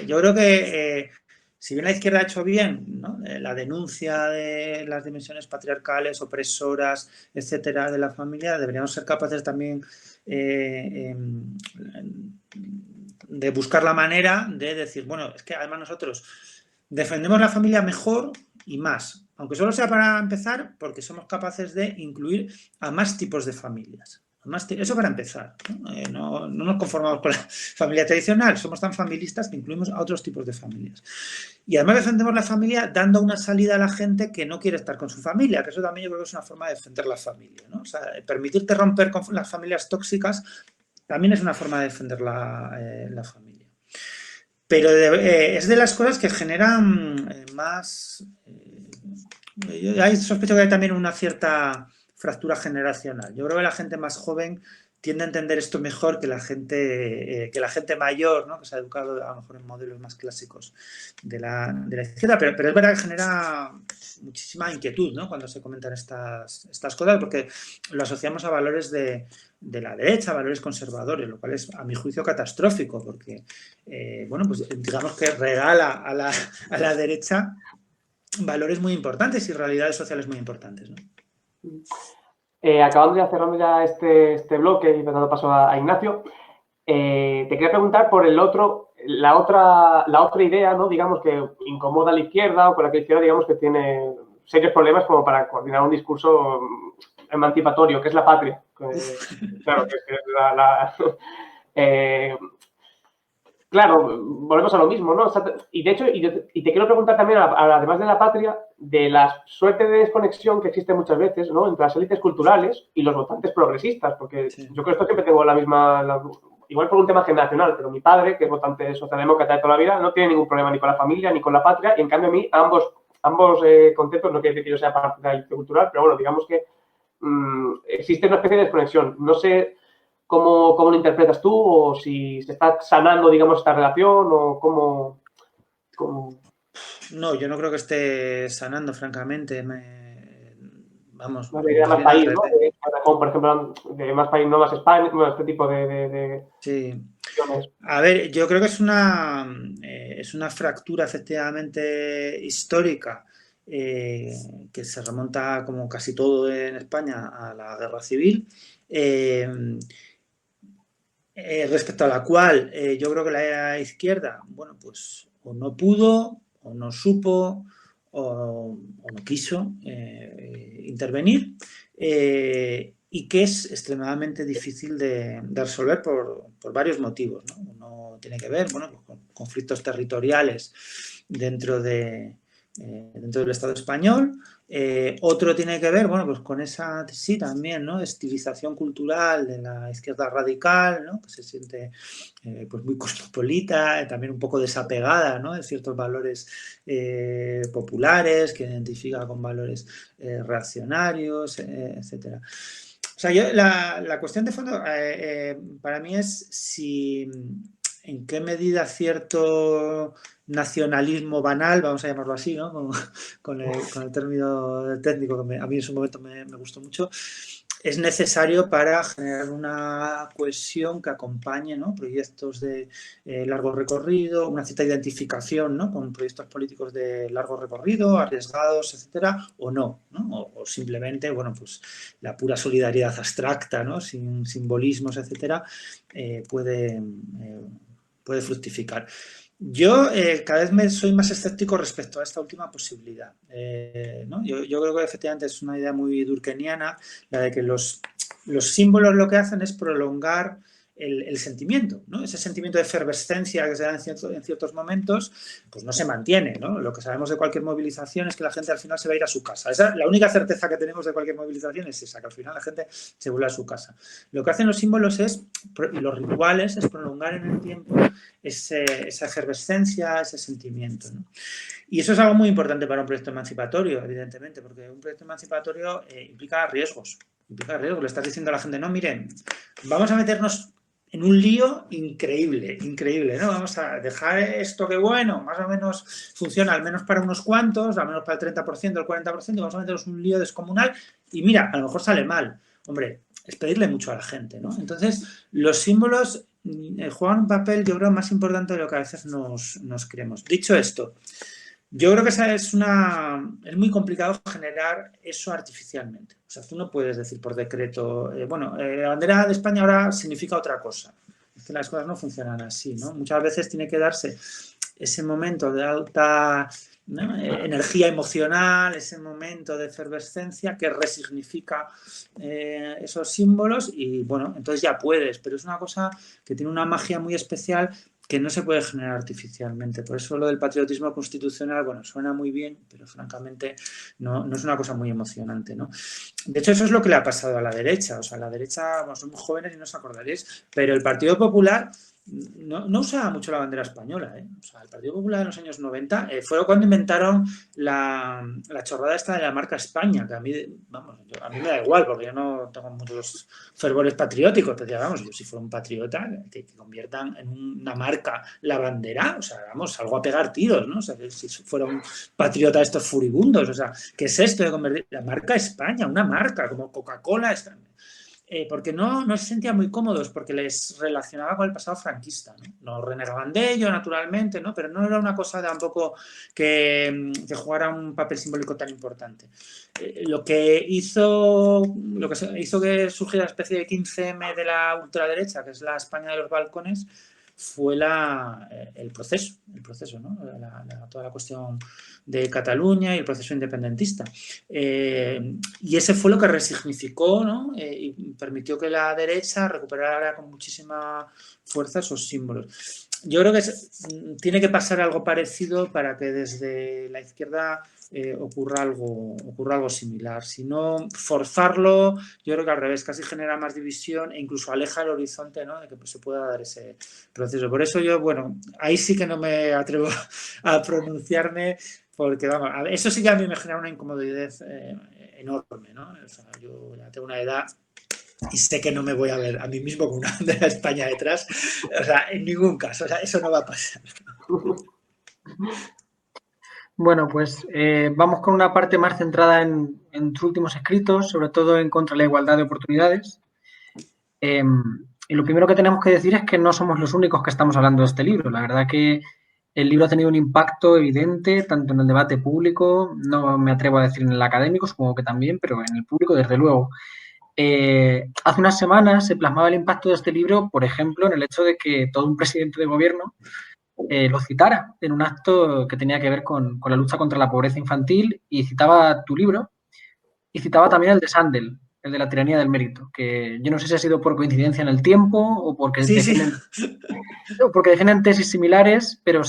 yo creo que si bien la izquierda ha hecho bien, ¿no?, la denuncia de las dimensiones patriarcales, opresoras, etcétera, de la familia, deberíamos ser capaces también de buscar la manera de decir, bueno, es que además nosotros defendemos la familia mejor y más, aunque solo sea para empezar, porque somos capaces de incluir a más tipos de familias. Eso para empezar, ¿no? No nos conformamos con la familia tradicional, somos tan familistas que incluimos a otros tipos de familias. Y además defendemos la familia dando una salida a la gente que no quiere estar con su familia, que eso también yo creo que es una forma de defender la familia, ¿no? O sea, permitirte romper con las familias tóxicas también es una forma de defender la familia. Pero es de las cosas que generan más... Hay sospecho que hay también una cierta fractura generacional. Yo creo que la gente más joven tiende a entender esto mejor que la gente mayor, ¿no?, que se ha educado a lo mejor en modelos más clásicos de la izquierda, pero es verdad que genera muchísima inquietud, ¿no?, cuando se comentan estas cosas, porque lo asociamos a valores de la derecha, valores conservadores, lo cual es, a mi juicio, catastrófico, porque, bueno, pues digamos que regala a la derecha valores muy importantes y realidades sociales muy importantes, ¿no? Acabando ya, cerrando ya este bloque y dando paso a Ignacio, te quería preguntar por la otra idea, ¿no?, digamos, que incomoda a la izquierda o con la que la izquierda, digamos, que tiene serios problemas como para coordinar un discurso emancipatorio, que es la patria. Claro, que es claro, volvemos a lo mismo, ¿no? Y de hecho, y te quiero preguntar también, además de la patria, de la suerte de desconexión que existe muchas veces, ¿no?, entre las élites culturales y los votantes progresistas, porque Sí. yo creo que siempre tengo igual por un tema generacional, pero mi padre, que es votante socialdemócrata de toda la vida, no tiene ningún problema ni con la familia ni con la patria, y en cambio a mí ambos conceptos, no quiere decir que yo sea parte de la élite cultural, pero bueno, digamos que existe una especie de desconexión. No sé cómo lo interpretas tú, o si se está sanando, digamos, esta relación, o cómo... No, yo no creo que esté sanando, francamente. Vamos, La idea más más bien al país, ¿no? revés. Por ejemplo, de más país, no más España, bueno, este tipo de Sí. cuestiones. A ver, yo creo que es una fractura efectivamente histórica, que se remonta, como casi todo en España, a la guerra civil, respecto a la cual yo creo que la izquierda, bueno, pues o no pudo, o no supo, o no quiso intervenir, y que es extremadamente difícil de resolver por varios motivos, ¿no? Uno tiene que ver, bueno, pues con conflictos territoriales dentro del Estado español. Otro tiene que ver, bueno, pues con esa, sí, también, ¿no?, estilización cultural de la izquierda radical, ¿no?, que se siente pues muy cosmopolita, también un poco desapegada, ¿no?, de ciertos valores populares, que identifica con valores reaccionarios, etcétera. O sea, la cuestión de fondo para mí es en qué medida cierto nacionalismo banal, vamos a llamarlo así, ¿no?, con el término técnico que a mí en su momento me gustó mucho, es necesario para generar una cohesión que acompañe, ¿no?, proyectos de largo recorrido, una cierta identificación, ¿no?, con proyectos políticos de largo recorrido, arriesgados, etcétera, o no, ¿no? O simplemente, bueno, pues la pura solidaridad abstracta, ¿no?, sin simbolismos, etcétera, puede fructificar. Yo cada vez soy más escéptico respecto a esta última posibilidad, ¿no? Yo creo que efectivamente es una idea muy durkheimiana, la de que los símbolos lo que hacen es prolongar el sentimiento, ¿no? Ese sentimiento de efervescencia que se da en ciertos momentos, pues no se mantiene, ¿no? Lo que sabemos de cualquier movilización es que la gente al final se va a ir a su casa. La única certeza que tenemos de cualquier movilización es esa, que al final la gente se vuelve a su casa. Lo que hacen los símbolos y los rituales es prolongar en el tiempo esa efervescencia, ese sentimiento, ¿no? Y eso es algo muy importante para un proyecto emancipatorio, evidentemente, porque un proyecto emancipatorio implica riesgos. Le estás diciendo a la gente, no, miren, vamos a meternos en un lío increíble, ¿no? Vamos a dejar esto que, bueno, más o menos funciona, al menos para unos cuantos, al menos para el 30%, el 40%, vamos a meternos en un lío descomunal y mira, a lo mejor sale mal. Hombre, es pedirle mucho a la gente, ¿no? Entonces, los símbolos juegan un papel, yo creo, más importante de lo que a veces nos creemos. Dicho esto, yo creo que es muy complicado generar eso artificialmente. O sea, tú no puedes decir por decreto, la bandera de España ahora significa otra cosa. Es que las cosas no funcionan así, ¿no? Muchas veces tiene que darse ese momento de alta, ¿no?, energía emocional, ese momento de efervescencia que resignifica esos símbolos y, bueno, entonces ya puedes, pero es una cosa que tiene una magia muy especial que no se puede generar artificialmente. Por eso lo del patriotismo constitucional, bueno, suena muy bien, pero francamente no es una cosa muy emocionante, ¿no? De hecho, eso es lo que le ha pasado a la derecha. O sea, la derecha, bueno, somos jóvenes y no os acordaréis, pero el Partido Popular no usaba mucho la bandera española, ¿eh? O sea, el Partido Popular en los años 90 fue cuando inventaron la chorrada esta de la marca España, que a mí, vamos, a mí me da igual, porque yo no tengo muchos fervores patrióticos, pero vamos, yo si fuera un patriota, que conviertan en una marca la bandera, o sea, vamos, salgo a pegar tiros, ¿no? O sea, que si fuera un patriota de estos furibundos, o sea, ¿qué es esto de convertir la marca España, una marca como Coca-Cola? Porque no se sentían muy cómodos, porque les relacionaba con el pasado franquista, ¿no? No renegaban de ello, naturalmente, ¿no? Pero no era una cosa tampoco que jugara un papel simbólico tan importante. Lo que hizo que surgiera la especie de 15M de la ultraderecha, que es la España de los balcones, fue el proceso, ¿no? Toda la cuestión de Cataluña y el proceso independentista. Y ese fue lo que resignificó, ¿no? Y permitió que la derecha recuperara con muchísima fuerza esos símbolos. Yo creo que tiene que pasar algo parecido para que desde la izquierda ocurra algo similar. Si no, forzarlo, yo creo que al revés, casi genera más división e incluso aleja el horizonte, ¿no?, de que se pueda dar ese proceso. Por eso yo, bueno, ahí sí que no me atrevo a pronunciarme, porque, vamos, eso sí que a mí me genera una incomodidad enorme, ¿no? O sea, yo ya tengo una edad y sé que no me voy a ver a mí mismo con una bandera de España detrás. O sea, en ningún caso. O sea, eso no va a pasar. Bueno, pues vamos con una parte más centrada en tus últimos escritos, sobre todo en contra de la igualdad de oportunidades. Y lo primero que tenemos que decir es que no somos los únicos que estamos hablando de este libro. La verdad que el libro ha tenido un impacto evidente, tanto en el debate público, no me atrevo a decir en el académico, supongo que también, pero en el público desde luego. Hace unas semanas se plasmaba el impacto de este libro, por ejemplo, en el hecho de que todo un presidente de gobierno lo citara en un acto que tenía que ver con la lucha contra la pobreza infantil, y citaba tu libro y citaba también el de Sandel, el de la tiranía del mérito, que yo no sé si ha sido por coincidencia en el tiempo o porque, porque defienden tesis similares, pero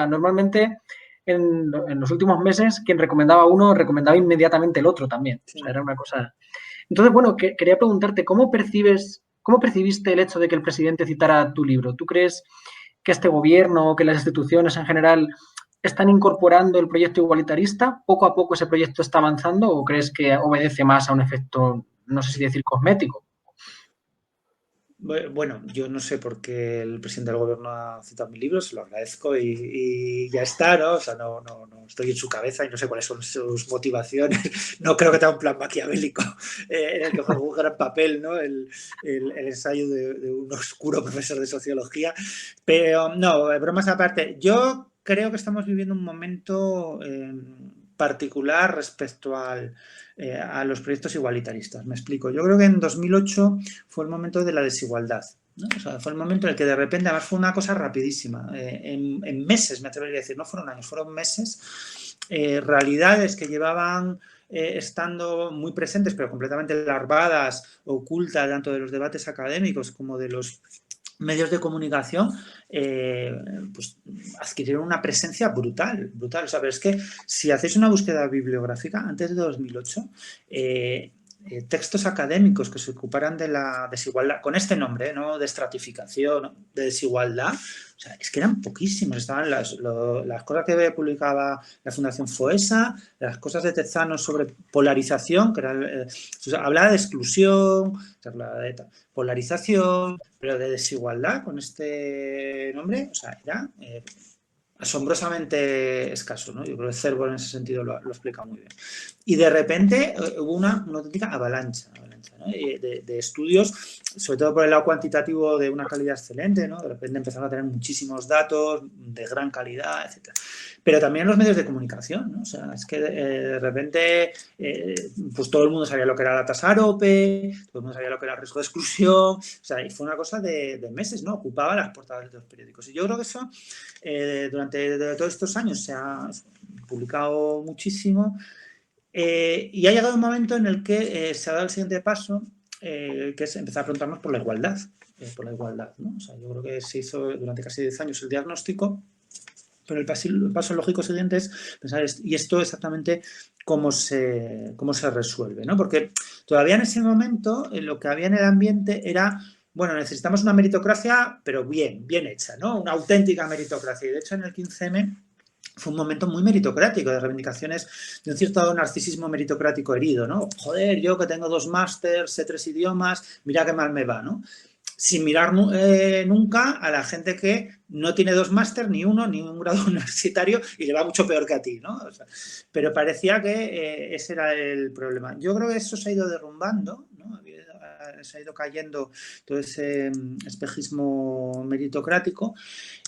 normalmente en los últimos meses quien recomendaba uno recomendaba inmediatamente el otro también. Sí. O sea, era una cosa... Entonces, bueno, quería preguntarte, ¿cómo percibiste el hecho de que el presidente citara tu libro? ¿Tú crees que este gobierno o que las instituciones en general están incorporando el proyecto igualitarista? ¿Poco a poco ese proyecto está avanzando o crees que obedece más a un efecto, no sé si decir cosmético? Bueno, yo no sé por qué el presidente del gobierno ha citado mi libro, se lo agradezco y ya está, ¿no? O sea, no estoy en su cabeza y no sé cuáles son sus motivaciones. No creo que tenga un plan maquiavélico en el que juega un gran papel, ¿no? El ensayo de un oscuro profesor de sociología. Pero no, bromas aparte, yo creo que estamos viviendo un momento particular respecto a los proyectos igualitaristas. Me explico. Yo creo que en 2008 fue el momento de la desigualdad, ¿no? O sea, fue el momento en el que de repente, además fue una cosa rapidísima, en meses, me atrevería a decir, no fueron años, fueron meses, realidades que llevaban estando muy presentes, pero completamente larvadas, ocultas, tanto de los debates académicos como de los medios de comunicación, pues adquirieron una presencia brutal, brutal. O sea, pero es que si hacéis una búsqueda bibliográfica, antes de 2008, textos académicos que se ocuparan de la desigualdad, con este nombre, ¿no? De estratificación, de desigualdad, o sea, es que eran poquísimos. Estaban las cosas que publicaba la Fundación Foessa, las cosas de Tezanos sobre polarización, que era, hablaba de exclusión, se hablaba de polarización, pero de desigualdad con este nombre, o sea, era asombrosamente escaso, ¿no? Yo creo que Cervo en ese sentido lo explica muy bien. Y de repente hubo una auténtica avalancha, ¿no? de estudios, sobre todo por el lado cuantitativo, de una calidad excelente, ¿no? De repente empezaron a tener muchísimos datos de gran calidad, etcétera. Pero también los medios de comunicación, ¿no? O sea, es que de repente pues todo el mundo sabía lo que era la tasa AROPE, todo el mundo sabía lo que era el riesgo de exclusión, o sea, y fue una cosa de meses, ¿no? Ocupaba las portadas de los periódicos. Y yo creo que eso, durante todos estos años, se ha publicado muchísimo. Y ha llegado un momento en el que se ha dado el siguiente paso, que es empezar a preguntarnos por la igualdad, ¿no? O sea, yo creo que se hizo durante casi 10 años el diagnóstico, pero el paso lógico siguiente es pensar, ¿y esto exactamente cómo se resuelve, ¿no? Porque todavía en ese momento lo que había en el ambiente era, bueno, necesitamos una meritocracia, pero bien hecha, ¿no? Una auténtica meritocracia. Y de hecho en el 15M fue un momento muy meritocrático, de reivindicaciones de un cierto narcisismo meritocrático herido, ¿no? Joder, yo que tengo 2 másters, sé 3 idiomas, mira qué mal me va, ¿no? Sin mirar nunca a la gente que no tiene 2 másters, ni un grado universitario y le va mucho peor que a ti, ¿no? O sea, pero parecía que ese era el problema. Yo creo que eso se ha ido derrumbando, ¿no? Se ha ido cayendo todo ese espejismo meritocrático.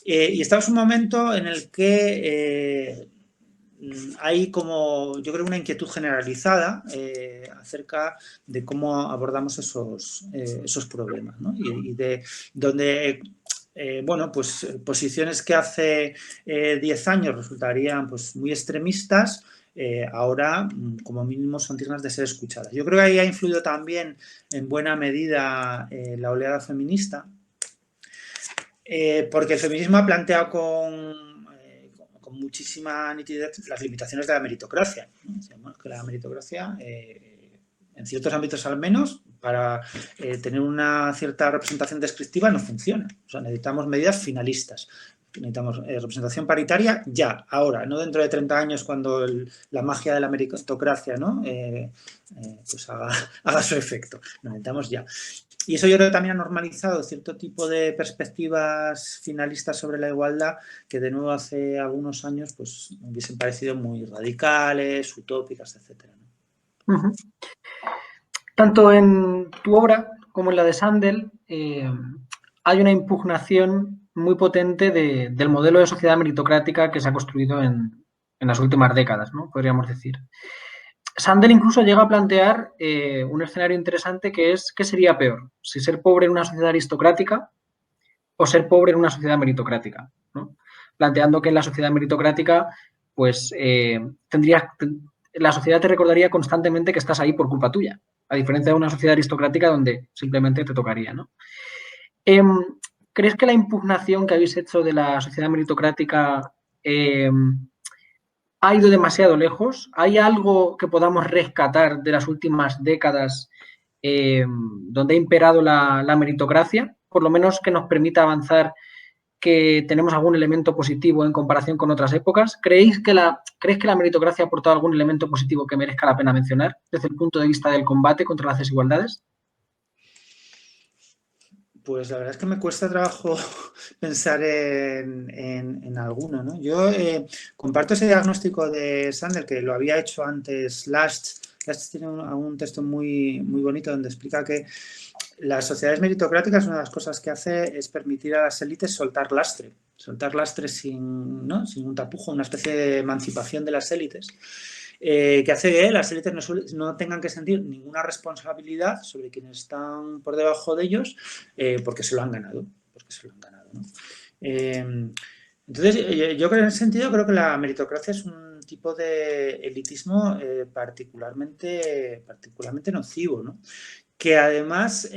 Y estamos en un momento en el que hay como, yo creo, una inquietud generalizada acerca de cómo abordamos esos problemas, ¿no? Y de donde, bueno, pues posiciones que hace 10 años resultarían pues muy extremistas, ahora como mínimo son dignas de ser escuchadas. Yo creo que ahí ha influido también en buena medida la oleada feminista, porque el feminismo ha planteado con muchísima nitidez las limitaciones de la meritocracia, ¿no? Decíamos que la meritocracia, en ciertos ámbitos al menos, para tener una cierta representación descriptiva no funciona. O sea, necesitamos medidas finalistas. Necesitamos representación paritaria ya, ahora, no dentro de 30 años cuando la magia de la meritocracia, ¿no? Pues haga su efecto. Lo necesitamos ya. Y eso yo creo que también ha normalizado cierto tipo de perspectivas finalistas sobre la igualdad que de nuevo hace algunos años pues me hubiesen parecido muy radicales, utópicas, etcétera, ¿no? Uh-huh. Tanto en tu obra como en la de Sandel hay una impugnación muy potente del modelo de sociedad meritocrática que se ha construido en las últimas décadas, ¿no? Podríamos decir. Sandel incluso llega a plantear un escenario interesante que es ¿qué sería peor? Si ser pobre en una sociedad aristocrática o ser pobre en una sociedad meritocrática, ¿no? Planteando que en la sociedad meritocrática pues la sociedad te recordaría constantemente que estás ahí por culpa tuya, a diferencia de una sociedad aristocrática donde simplemente te tocaría, ¿no? ¿Crees que la impugnación que habéis hecho de la sociedad meritocrática ha ido demasiado lejos? ¿Hay algo que podamos rescatar de las últimas décadas donde ha imperado la meritocracia? Por lo menos que nos permita avanzar, que tenemos algún elemento positivo en comparación con otras épocas. ¿Crees que la meritocracia ha aportado algún elemento positivo que merezca la pena mencionar desde el punto de vista del combate contra las desigualdades? Pues la verdad es que me cuesta trabajo pensar en alguno, ¿no? Yo comparto ese diagnóstico de Sandel, que lo había hecho antes Last. Last tiene un texto muy bonito donde explica que las sociedades meritocráticas, una de las cosas que hace es permitir a las élites soltar lastre sin un tapujo, una especie de emancipación de las élites. Que hace que las élites no tengan que sentir ninguna responsabilidad sobre quienes están por debajo de ellos porque se lo han ganado. ¿No? Entonces, yo creo en ese sentido creo que la meritocracia es un tipo de elitismo particularmente nocivo, ¿no? Que además,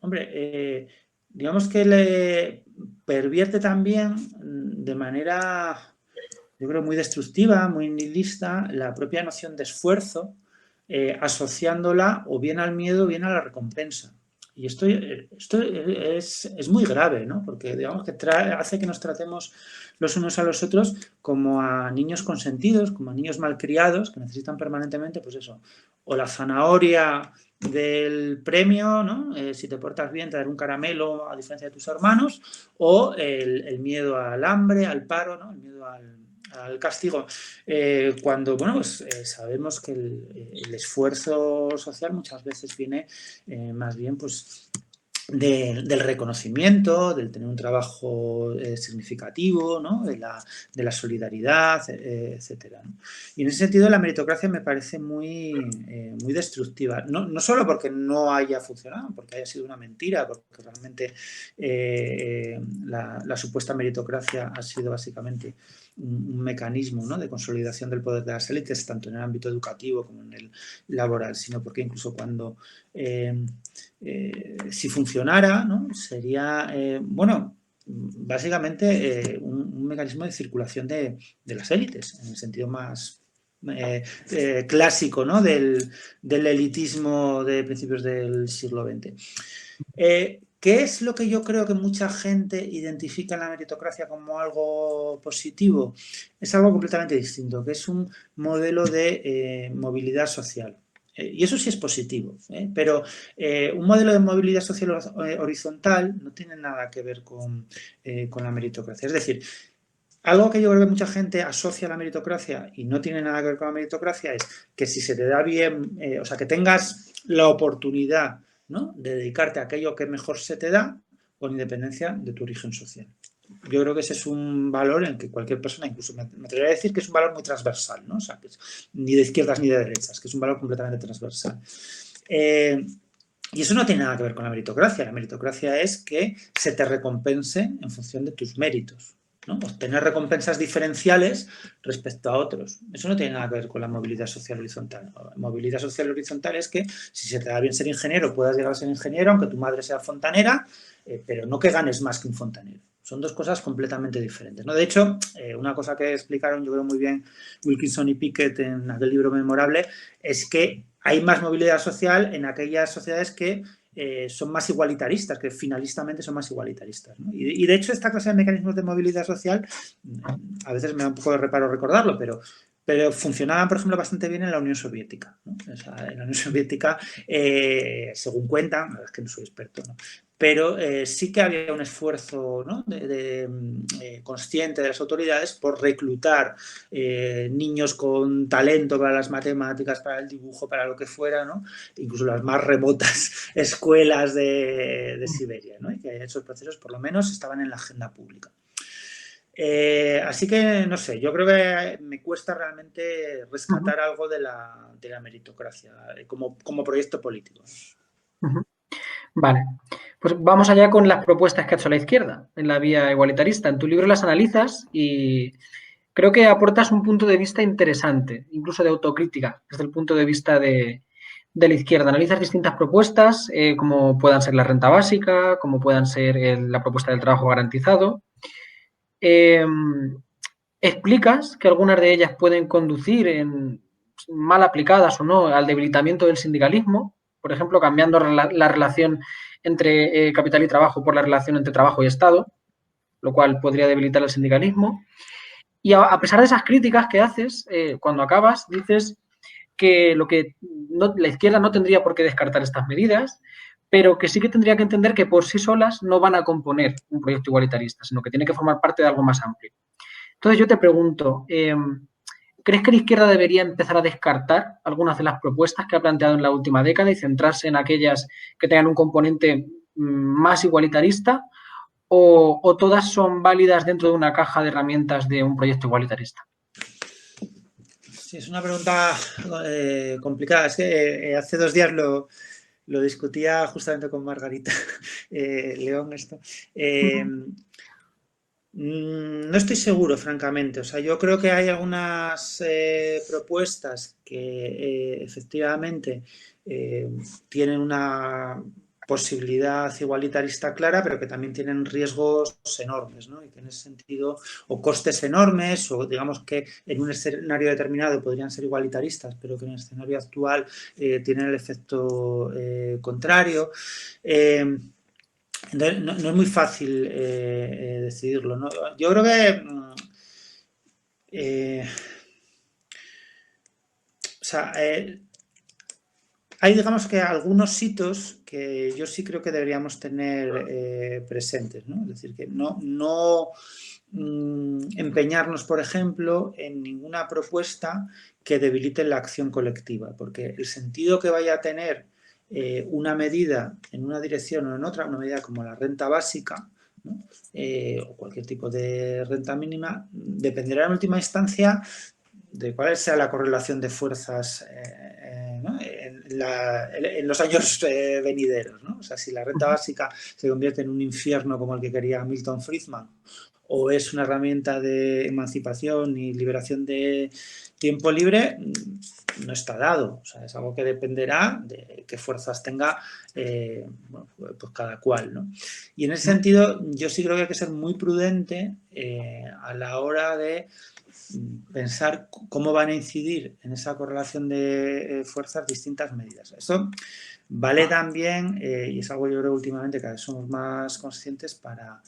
hombre, digamos que le pervierte también de manera, yo creo, muy destructiva, muy nihilista, la propia noción de esfuerzo, asociándola o bien al miedo o bien a la recompensa. Y esto es muy grave, ¿no? Porque digamos que hace que nos tratemos los unos a los otros como a niños consentidos, como a niños malcriados que necesitan permanentemente, pues eso, o la zanahoria del premio, ¿no? Si te portas bien te daré un caramelo a diferencia de tus hermanos, o el miedo al hambre, al paro, ¿no? El miedo al castigo, cuando, bueno, pues sabemos que el esfuerzo social muchas veces viene más bien, pues, del reconocimiento, del tener un trabajo significativo, ¿no? de la solidaridad, etcétera, ¿no? Y en ese sentido la meritocracia me parece muy destructiva, no solo porque no haya funcionado, porque haya sido una mentira, porque realmente la supuesta meritocracia ha sido básicamente un mecanismo, ¿no? de consolidación del poder de las élites, tanto en el ámbito educativo como en el laboral, sino porque incluso cuando si funcionara, ¿no? sería, bueno, básicamente un mecanismo de circulación de las élites, en el sentido más clásico, ¿no? del elitismo de principios del siglo XX. ¿Qué es lo que yo creo que mucha gente identifica en la meritocracia como algo positivo? Es algo completamente distinto, que es un modelo de movilidad social. Y eso sí es positivo, pero un modelo de movilidad social horizontal no tiene nada que ver con la meritocracia. Es decir, algo que yo creo que mucha gente asocia a la meritocracia y no tiene nada que ver con la meritocracia es que si se te da bien, o sea, que tengas la oportunidad, ¿no? de dedicarte a aquello que mejor se te da, con independencia de tu origen social. Yo creo que ese es un valor en que cualquier persona, incluso me atrevería a decir que es un valor muy transversal, ¿no? O sea, que es ni de izquierdas ni de derechas, que es un valor completamente transversal. Y eso no tiene nada que ver con la meritocracia. La meritocracia es que se te recompense en función de tus méritos, ¿no? Obtener recompensas diferenciales respecto a otros. Eso no tiene nada que ver con la movilidad social horizontal. La movilidad social horizontal es que si se te da bien ser ingeniero, puedas llegar a ser ingeniero, aunque tu madre sea fontanera, pero no que ganes más que un fontanero. Son dos cosas completamente diferentes, ¿no? De hecho, una cosa que explicaron, yo creo muy bien, Wilkinson y Pickett en aquel libro memorable, es que hay más movilidad social en aquellas sociedades que son más igualitaristas, que finalistamente son más igualitaristas, ¿no? Y de hecho esta clase de mecanismos de movilidad social, a veces me da un poco de reparo recordarlo, pero funcionaban, por ejemplo, bastante bien en la Unión Soviética, ¿no? O sea, en la Unión Soviética, según cuentan, la verdad es que no soy experto, ¿no? Pero sí que había un esfuerzo, ¿no? consciente de las autoridades por reclutar niños con talento para las matemáticas, para el dibujo, para lo que fuera, ¿no? Incluso las más remotas escuelas de Siberia, ¿no? Y que esos procesos por lo menos estaban en la agenda pública. Así que, no sé, yo creo que me cuesta realmente rescatar algo de la meritocracia como proyecto político. Vale, pues vamos allá con las propuestas que ha hecho la izquierda en la vía igualitarista. En tu libro las analizas y creo que aportas un punto de vista interesante, incluso de autocrítica, desde el punto de vista de la izquierda. Analizas distintas propuestas, como puedan ser la renta básica, como puedan ser la propuesta del trabajo garantizado. Explicas que algunas de ellas pueden conducir, mal aplicadas o no, al debilitamiento del sindicalismo, por ejemplo, cambiando la relación entre capital y trabajo por la relación entre trabajo y Estado, lo cual podría debilitar el sindicalismo. Y a pesar de esas críticas que haces, cuando acabas, dices que la izquierda no tendría por qué descartar estas medidas, pero que sí que tendría que entender que por sí solas no van a componer un proyecto igualitarista, sino que tiene que formar parte de algo más amplio. Entonces yo te pregunto, ¿crees que la izquierda debería empezar a descartar algunas de las propuestas que ha planteado en la última década y centrarse en aquellas que tengan un componente más igualitarista? ¿O todas son válidas dentro de una caja de herramientas de un proyecto igualitarista? Sí, es una pregunta complicada. Es que hace 2 días lo discutía justamente con Margarita León esto. No estoy seguro, francamente. O sea, yo creo que hay algunas propuestas que efectivamente tienen una posibilidad igualitarista clara, pero que también tienen riesgos enormes, ¿no? Y que en ese sentido, o costes enormes, o digamos que en un escenario determinado podrían ser igualitaristas, pero que en el escenario actual tienen el efecto contrario. Entonces, no es muy fácil decidirlo, ¿no? Yo creo que o sea, hay, digamos que algunos hitos que yo sí creo que deberíamos tener presentes, ¿no? Es decir, que no empeñarnos, por ejemplo, en ninguna propuesta que debilite la acción colectiva, porque el sentido que vaya a tener una medida en una dirección o en otra, una medida como la renta básica, ¿no? O cualquier tipo de renta mínima, dependerá en última instancia de cuál sea la correlación de fuerzas ¿no? en los años venideros, ¿no? O sea, si la renta básica se convierte en un infierno como el que quería Milton Friedman, o es una herramienta de emancipación y liberación de tiempo libre, no está dado. O sea, es algo que dependerá de qué fuerzas tenga bueno, pues cada cual, ¿no? Y en ese sentido, yo sí creo que hay que ser muy prudente a la hora de pensar cómo van a incidir en esa correlación de fuerzas distintas medidas. Esto vale también, y es algo yo creo últimamente cada vez somos más conscientes para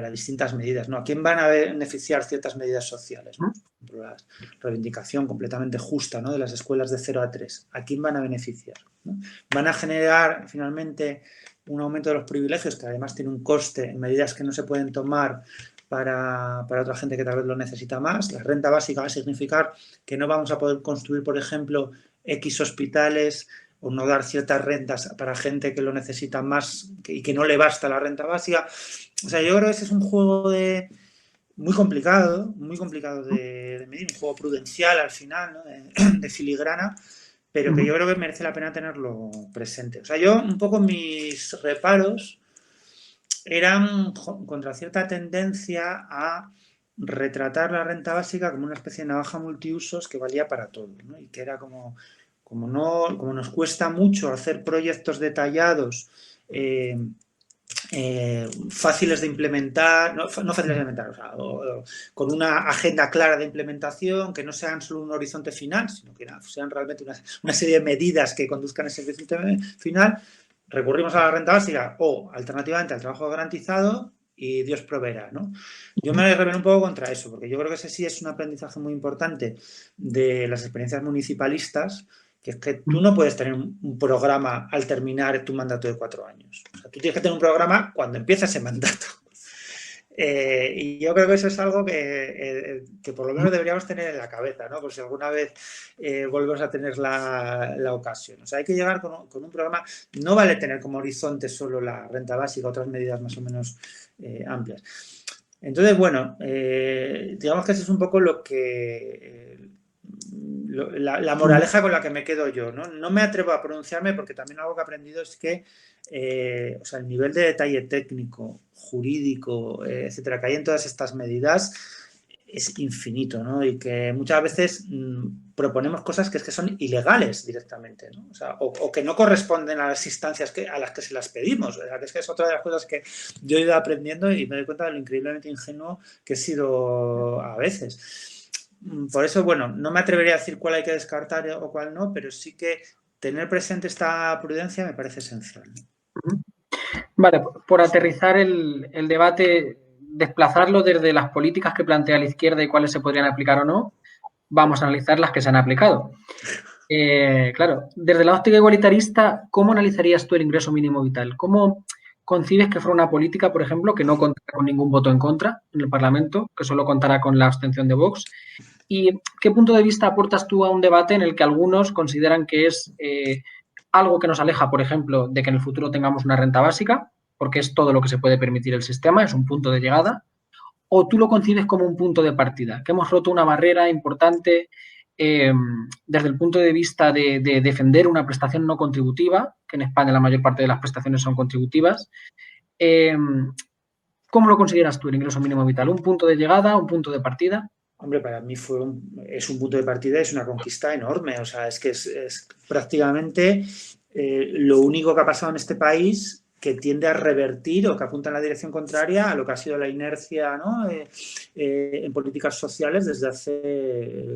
distintas medidas, ¿no? ¿A quién van a beneficiar ciertas medidas sociales? ¿No? La reivindicación completamente justa, ¿no? De las escuelas de 0 a 3. ¿A quién van a beneficiar? ¿No? ¿Van a generar finalmente un aumento de los privilegios que además tiene un coste en medidas que no se pueden tomar para otra gente que tal vez lo necesita más? La renta básica va a significar que no vamos a poder construir, por ejemplo, X hospitales o no dar ciertas rentas para gente que lo necesita más y que no le basta la renta básica. O sea, yo creo que ese es un juego muy complicado de medir, un juego prudencial al final, ¿no? de filigrana, pero que yo creo que merece la pena tenerlo presente. O sea, yo un poco mis reparos eran contra cierta tendencia a retratar la renta básica como una especie de navaja multiusos que valía para todo, ¿no? Y que era como nos cuesta mucho hacer proyectos detallados fáciles de implementar, no fáciles de implementar, o sea, con una agenda clara de implementación, que no sean solo un horizonte final, sino que sean realmente una serie de medidas que conduzcan a ese horizonte final, recurrimos a la renta básica o alternativamente al trabajo garantizado y Dios proveerá, ¿no? Yo me rebelo un poco contra eso, porque yo creo que ese sí es un aprendizaje muy importante de las experiencias municipalistas, que es que tú no puedes tener un programa al terminar tu mandato de 4 años. O sea, tú tienes que tener un programa cuando empieza ese mandato. Y yo creo que eso es algo que por lo menos deberíamos tener en la cabeza, ¿no? Por si alguna vez volvemos a tener la ocasión. O sea, hay que llegar con un programa. No vale tener como horizonte solo la renta básica, otras medidas más o menos amplias. Entonces, bueno, digamos que ese es un poco lo que... la moraleja con la que me quedo yo, ¿no? No me atrevo a pronunciarme porque también algo que he aprendido es que o sea, el nivel de detalle técnico, jurídico, etcétera, que hay en todas estas medidas es infinito, ¿no? Y que muchas veces proponemos cosas que son ilegales directamente, ¿no? O sea, o que no corresponden a las instancias a las que se las pedimos, ¿verdad? Que es otra de las cosas que yo he ido aprendiendo y me doy cuenta de lo increíblemente ingenuo que he sido a veces. Por eso, bueno, no me atrevería a decir cuál hay que descartar o cuál no, pero sí que tener presente esta prudencia me parece esencial. Vale, por aterrizar el debate, desplazarlo desde las políticas que plantea la izquierda y cuáles se podrían aplicar o no, vamos a analizar las que se han aplicado. Claro, desde la óptica igualitarista, ¿cómo analizarías tú el ingreso mínimo vital? ¿Cómo concibes que fuera una política, por ejemplo, que no contara con ningún voto en contra en el Parlamento, que solo contara con la abstención de Vox? ¿Y qué punto de vista aportas tú a un debate en el que algunos consideran que es algo que nos aleja, por ejemplo, de que en el futuro tengamos una renta básica, porque es todo lo que se puede permitir el sistema, es un punto de llegada, o tú lo concibes como un punto de partida, que hemos roto una barrera importante desde el punto de vista de defender una prestación no contributiva, que en España la mayor parte de las prestaciones son contributivas, ¿Cómo lo consideras tú el ingreso mínimo vital? ¿Un punto de llegada, un punto de partida? Hombre, para mí es un punto de partida, es una conquista enorme. O sea, es que es prácticamente lo único que ha pasado en este país que tiende a revertir o que apunta en la dirección contraria a lo que ha sido la inercia, ¿no? En políticas sociales desde hace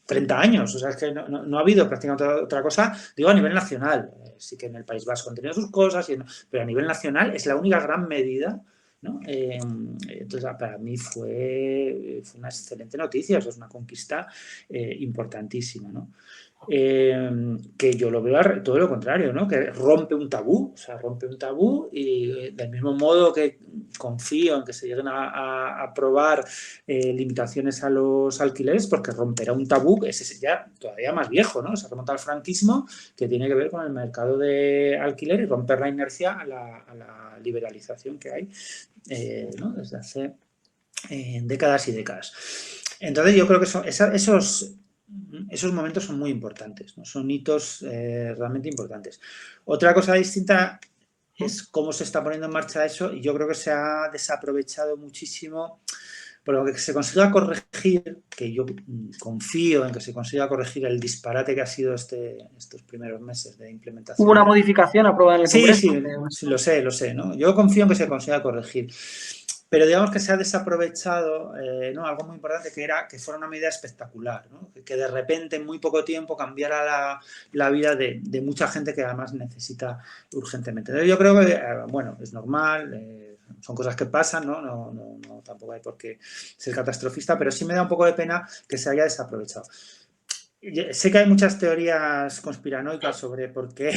30 años. O sea, es que no ha habido prácticamente otra cosa, digo, a nivel nacional. Sí que en el País Vasco han tenido sus cosas, pero a nivel nacional es la única gran medida, ¿no? Entonces, para mí fue una excelente noticia, eso es una conquista importantísima, ¿no? Que yo lo veo todo lo contrario, ¿no? Que rompe un tabú, o sea, rompe un tabú y del mismo modo que confío en que se lleguen a aprobar limitaciones a los alquileres, porque romperá un tabú, ese es ya todavía más viejo, ¿no? Se remonta al franquismo, que tiene que ver con el mercado de alquiler y romper la inercia a la liberalización que hay, ¿no? Desde hace décadas y décadas. Entonces yo creo que esos momentos son muy importantes, ¿no? Son hitos realmente importantes. Otra cosa distinta es cómo se está poniendo en marcha eso, y yo creo que se ha desaprovechado muchísimo. Por lo que se consiga corregir, que yo confío en que se consiga corregir el disparate que ha sido estos primeros meses de implementación. ¿Hubo una modificación aprobada en el Congreso? Sí, lo sé, ¿no? Yo confío en que se consiga corregir. Pero digamos que se ha desaprovechado, ¿no? Algo muy importante que fuera una medida espectacular, ¿no? Que de repente en muy poco tiempo cambiara la vida de mucha gente que además necesita urgentemente. Entonces yo creo que, bueno, es normal, son cosas que pasan, ¿no? No tampoco hay por qué ser catastrofista, pero sí me da un poco de pena que se haya desaprovechado. Sé que hay muchas teorías conspiranoicas sobre por qué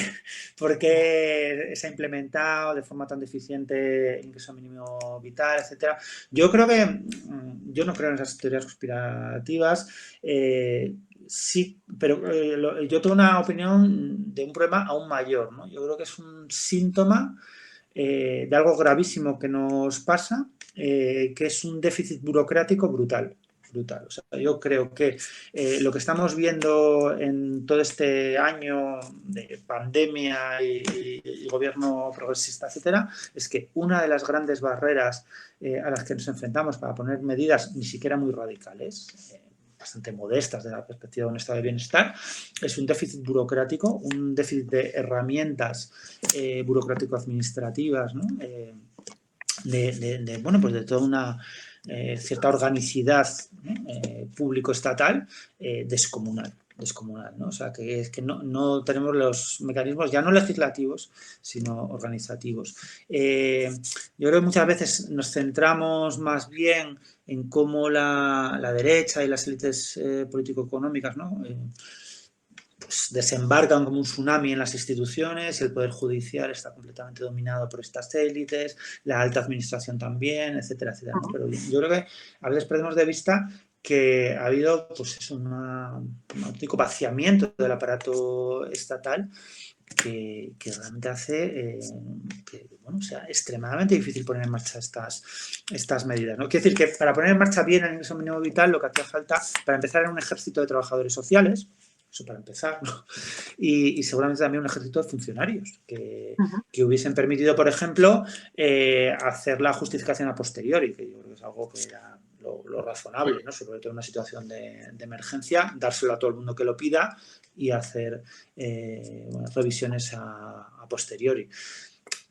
se ha implementado de forma tan deficiente el ingreso mínimo vital, etcétera. Yo no creo en esas teorías conspirativas. Sí, pero yo tengo una opinión de un problema aún mayor, ¿no? Yo creo que es un síntoma de algo gravísimo que nos pasa, que es un déficit burocrático brutal. O sea, yo creo que lo que estamos viendo en todo este año de pandemia y gobierno progresista, etcétera, es que una de las grandes barreras a las que nos enfrentamos para poner medidas ni siquiera muy radicales, bastante modestas desde la perspectiva de un estado de bienestar, es un déficit burocrático, un déficit de herramientas burocrático-administrativas, ¿no? Bueno, pues de toda una cierta organicidad, ¿no? Público-estatal descomunal, ¿no? O sea, que es que no tenemos los mecanismos ya no legislativos, sino organizativos. Yo creo que muchas veces nos centramos más bien en cómo la derecha y las élites político-económicas, ¿no? Pues desembarcan como un tsunami en las instituciones y el poder judicial está completamente dominado por estas élites, la alta administración también, etcétera, etcétera, ¿no? Pero yo creo que a veces perdemos de vista que ha habido pues un auténtico vaciamiento del aparato estatal que realmente hace que bueno, sea extremadamente difícil poner en marcha estas medidas, ¿no? Quiere decir que para poner en marcha bien el ingreso mínimo vital lo que hacía falta, para empezar, era un ejército de trabajadores sociales. Eso para empezar, ¿no? Y seguramente también un ejército de funcionarios que hubiesen permitido, por ejemplo, hacer la justificación a posteriori, que yo creo que es algo que era lo razonable, ¿no? Sobre todo en una situación de emergencia, dárselo a todo el mundo que lo pida y hacer revisiones a posteriori.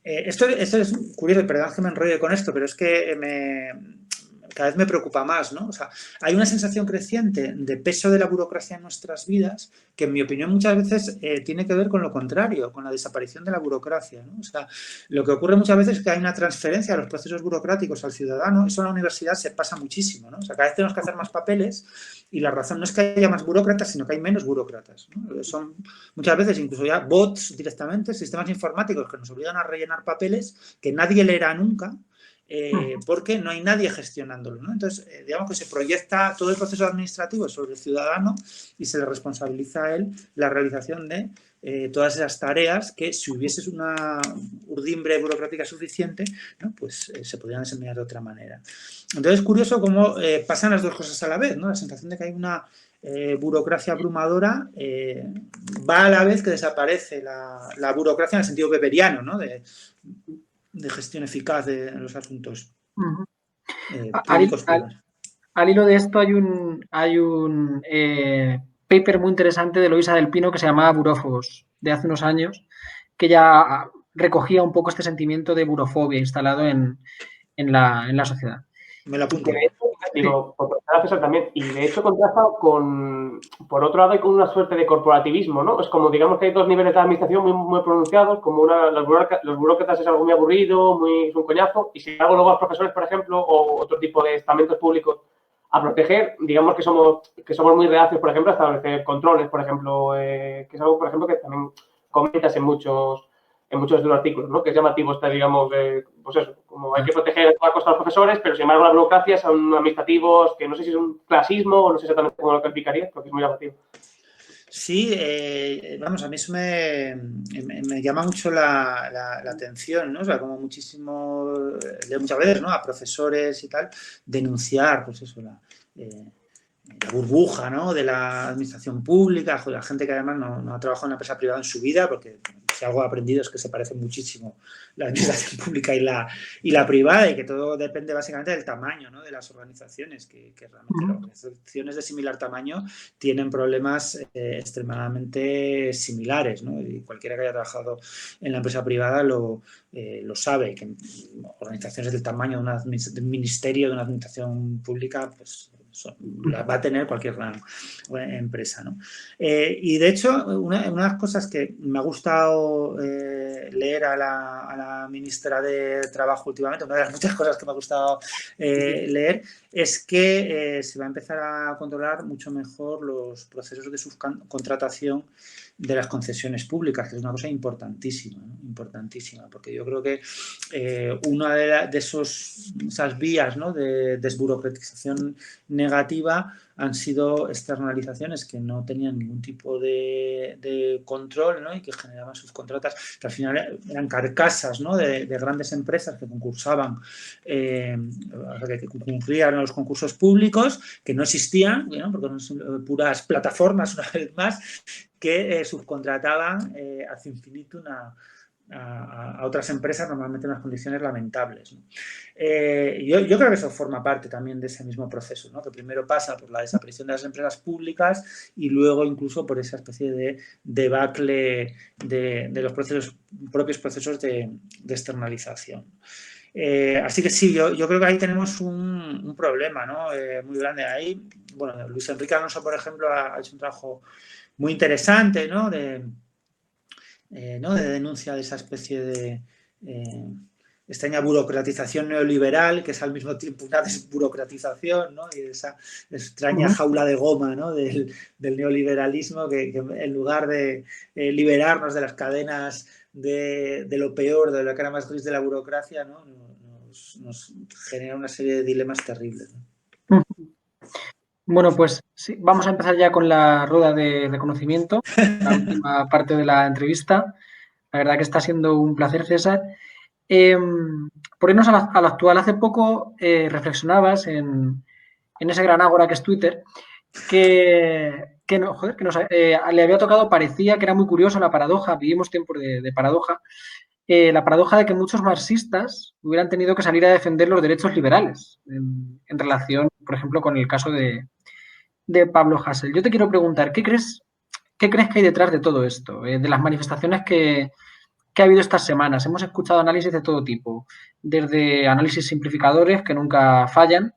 Esto es curioso, perdón que me enrolle con esto, pero es que cada vez me preocupa más, ¿no? O sea, hay una sensación creciente de peso de la burocracia en nuestras vidas que, en mi opinión, muchas veces tiene que ver con lo contrario, con la desaparición de la burocracia, ¿no? O sea, lo que ocurre muchas veces es que hay una transferencia de los procesos burocráticos al ciudadano. Eso en la universidad se pasa muchísimo, ¿no? O sea, cada vez tenemos que hacer más papeles y la razón no es que haya más burócratas, sino que hay menos burócratas, ¿no? Son muchas veces incluso ya bots directamente, sistemas informáticos que nos obligan a rellenar papeles que nadie leerá nunca, porque no hay nadie gestionándolo, ¿no? Entonces, digamos que se proyecta todo el proceso administrativo sobre el ciudadano y se le responsabiliza a él la realización de todas esas tareas que, si hubiese una urdimbre burocrática suficiente, ¿no? Pues se podrían desempeñar de otra manera. Entonces, es curioso cómo pasan las dos cosas a la vez, ¿no? La sensación de que hay una burocracia abrumadora va a la vez que desaparece la burocracia en el sentido weberiano, ¿no? De gestión eficaz de los asuntos. Ujú. públicos, privados. Al hilo de esto hay un paper muy interesante de Loisa del Pino que se llamaba Burófobos, de hace unos años, que ya recogía un poco este sentimiento de burofobia instalado en la sociedad. Me lo Y que apunto. de hecho, digo, César también, y de hecho contrasta con, por otro lado, hay con una suerte de corporativismo, ¿no? Es como, digamos que hay dos niveles de administración muy pronunciados, como los burócratas es algo muy aburrido, es un coñazo, y sin embargo luego los profesores, por ejemplo, o otro tipo de estamentos públicos a proteger, digamos que somos muy reacios, por ejemplo, a establecer controles, por ejemplo, que es algo, por ejemplo, que también comentas en muchos de los artículos, ¿no? Que es llamativo, digamos, pues eso, como hay que proteger a toda costa a los profesores, pero sin embargo la burocracia son administrativos, que no sé si es un clasismo o no sé exactamente cómo lo calificaría, porque es muy llamativo. Sí, vamos, a mí eso me llama mucho la atención, ¿no? O sea, como leo muchas veces, ¿no? A profesores y tal, denunciar, pues eso, la burbuja, ¿no? De la administración pública, la gente que además no ha trabajado en una empresa privada en su vida, porque si algo he aprendido es que se parecen muchísimo la administración pública y la privada, y que todo depende básicamente del tamaño, ¿no? De las organizaciones, que realmente las organizaciones de similar tamaño tienen problemas extremadamente similares, ¿no? Y cualquiera que haya trabajado en la empresa privada lo sabe, que organizaciones del tamaño de un ministerio, de una administración pública, pues la va a tener cualquier gran empresa, ¿no? Y de hecho, una de las cosas que me ha gustado leer a la ministra de Trabajo últimamente, una de las muchas cosas que me ha gustado leer, es que se va a empezar a controlar mucho mejor los procesos de subcontratación de las concesiones públicas, que es una cosa importantísima, ¿no? Importantísima, porque yo creo que una de esas vías, ¿no? De desburocratización negativa han sido externalizaciones que no tenían ningún tipo de control, ¿no? Y que generaban subcontratas que al final eran carcasas, ¿no? de grandes empresas que concursaban, que concurrían a los concursos públicos, que no existían, ¿no? Porque son puras plataformas, una vez más, que subcontrataban ad infinitum a otras empresas, normalmente en unas condiciones lamentables, ¿no? Yo creo que eso forma parte también de ese mismo proceso, ¿no? Que primero pasa por la desaparición de las empresas públicas y luego incluso por esa especie de debacle de los propios procesos de externalización. Así que sí, yo creo que ahí tenemos un problema, ¿no? Muy grande. Ahí, bueno, Luis Enrique Alonso, por ejemplo, ha hecho un trabajo muy interesante, ¿no? De denuncia de esa especie de extraña burocratización neoliberal, que es al mismo tiempo una desburocratización, ¿no? Y esa extraña jaula de goma, ¿no? del neoliberalismo que en lugar de liberarnos de las cadenas de lo peor, de la cara más gris de la burocracia, ¿no? nos genera una serie de dilemas terribles, ¿no? Bueno, pues sí, vamos a empezar ya con la rueda de reconocimiento, la última parte de la entrevista. La verdad que está siendo un placer, César. Por irnos a lo actual, hace poco reflexionabas en ese gran ágora que es Twitter, que le había tocado, parecía que era muy curioso la paradoja, vivimos tiempos de paradoja, la paradoja de que muchos marxistas hubieran tenido que salir a defender los derechos liberales en relación, por ejemplo, con el caso de Pablo Hasél. Yo te quiero preguntar, ¿qué crees que hay detrás de todo esto? De las manifestaciones que ha habido estas semanas. Hemos escuchado análisis de todo tipo, desde análisis simplificadores que nunca fallan,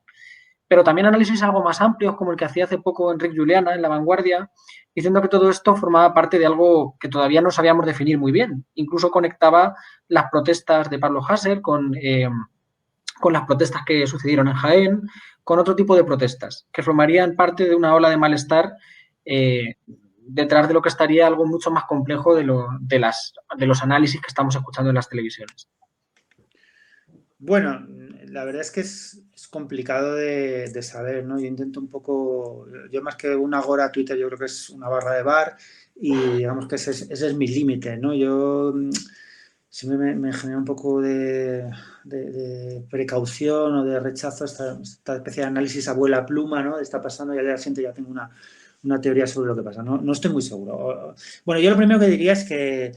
pero también análisis algo más amplios, como el que hacía hace poco Enric Juliana en La Vanguardia, diciendo que todo esto formaba parte de algo que todavía no sabíamos definir muy bien. Incluso conectaba las protestas de Pablo Hasél con las protestas que sucedieron en Jaén, con otro tipo de protestas, que formarían parte de una ola de malestar detrás de lo que estaría algo mucho más complejo de los análisis que estamos escuchando en las televisiones. Bueno, la verdad es que es complicado de saber, ¿no? Yo intento un poco, yo más que una agora Twitter, yo creo que es una barra de bar y digamos que ese es mi límite, ¿no? Yo siempre me genera un poco de precaución o de rechazo esta especie de análisis abuela pluma, ¿no? Está pasando y al día siguiente ya tengo una teoría sobre lo que pasa. No estoy muy seguro. Bueno, yo lo primero que diría es que,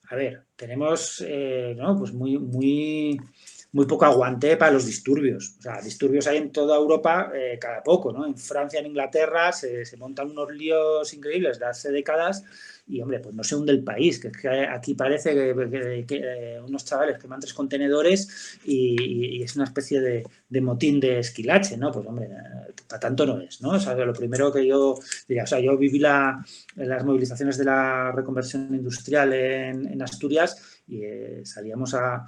a ver, tenemos, ¿no? Pues muy muy poco aguante para los disturbios. O sea, disturbios hay en toda Europa cada poco, ¿no? En Francia, en Inglaterra se montan unos líos increíbles de hace décadas y, hombre, pues no se hunde el país, que es que aquí parece que unos chavales queman 3 contenedores y es una especie de motín de Esquilache, ¿no? Pues, hombre, para tanto no es, ¿no? O sea, lo primero que yo diría, o sea, yo viví las movilizaciones de la reconversión industrial en Asturias y salíamos a,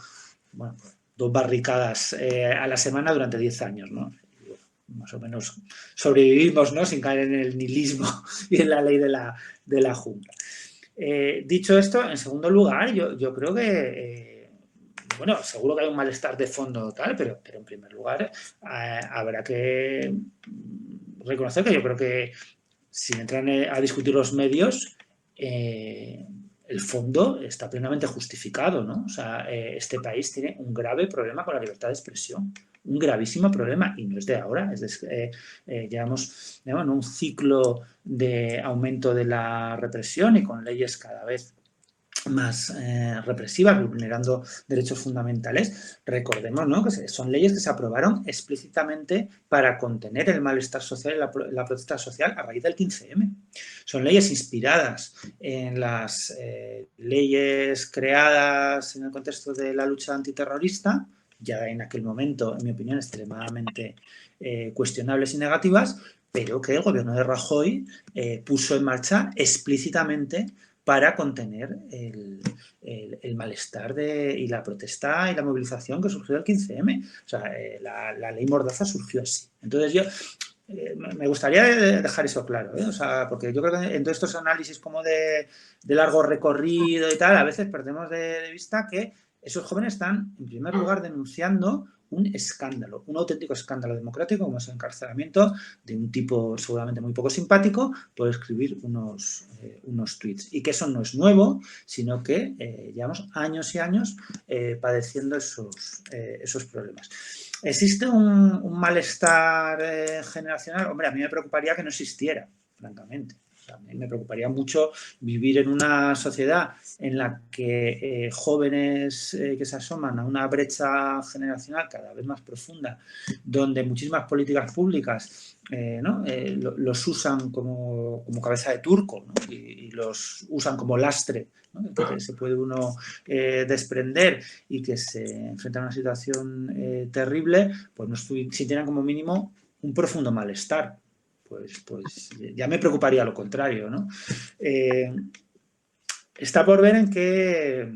bueno, 2 barricadas a la semana durante 10 años, ¿no? Más o menos sobrevivimos, ¿no? Sin caer en el nihilismo y en la ley de la jungla. Dicho esto, en segundo lugar, yo creo que, bueno, seguro que hay un malestar de fondo tal, pero en primer lugar habrá que reconocer que yo creo que sin entrar a discutir los medios, el fondo está plenamente justificado, ¿no? O sea, este país tiene un grave problema con la libertad de expresión, un gravísimo problema, y no es de ahora, llevamos en un ciclo de aumento de la represión y con leyes cada vez más represivas, vulnerando derechos fundamentales. Recordemos, ¿no?, que son leyes que se aprobaron explícitamente para contener el malestar social y la protesta social a raíz del 15M. Son leyes inspiradas en las leyes creadas en el contexto de la lucha antiterrorista, ya en aquel momento, en mi opinión, extremadamente cuestionables y negativas, pero que el gobierno de Rajoy puso en marcha explícitamente para contener el malestar y la protesta y la movilización que surgió del 15M. O sea, la ley Mordaza surgió así. Entonces yo me gustaría dejar eso claro, ¿eh? O sea, porque yo creo que en todos estos análisis como de largo recorrido y tal, a veces perdemos de vista que esos jóvenes están, en primer lugar, denunciando un escándalo, un auténtico escándalo democrático, como es el encarcelamiento de un tipo seguramente muy poco simpático por escribir unos tweets. Y que eso no es nuevo, sino que llevamos años y años padeciendo esos problemas. ¿Existe un malestar generacional? Hombre, a mí me preocuparía que no existiera, francamente. O sea, a mí me preocuparía mucho vivir en una sociedad en la que jóvenes que se asoman a una brecha generacional cada vez más profunda, donde muchísimas políticas públicas los usan como cabeza de turco, ¿no? y los usan como lastre, ¿no?, que se puede uno desprender y que se enfrenta a una situación terrible, pues no sintieran como mínimo un profundo malestar. Pues ya me preocuparía lo contrario, ¿no? Está por ver en qué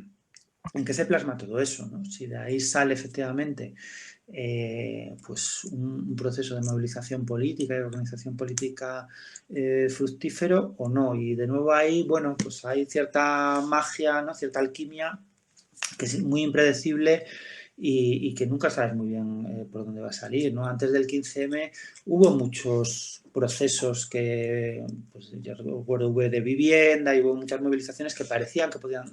se plasma todo eso, ¿no? Si de ahí sale efectivamente pues un proceso de movilización política y organización política fructífero o no. Y de nuevo ahí, bueno, pues hay cierta magia, ¿no?, cierta alquimia que es muy impredecible y que nunca sabes muy bien por dónde va a salir, ¿no? Antes del 15M hubo muchos procesos que, pues yo recuerdo, hubo de vivienda y hubo muchas movilizaciones que parecían que podían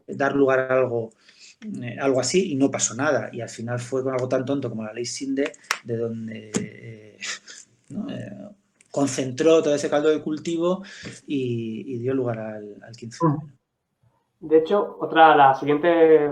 dar lugar a algo así y no pasó nada. Y al final fue con algo tan tonto como la ley Sinde, de donde concentró todo ese caldo de cultivo y dio lugar al 15M. De hecho, la siguiente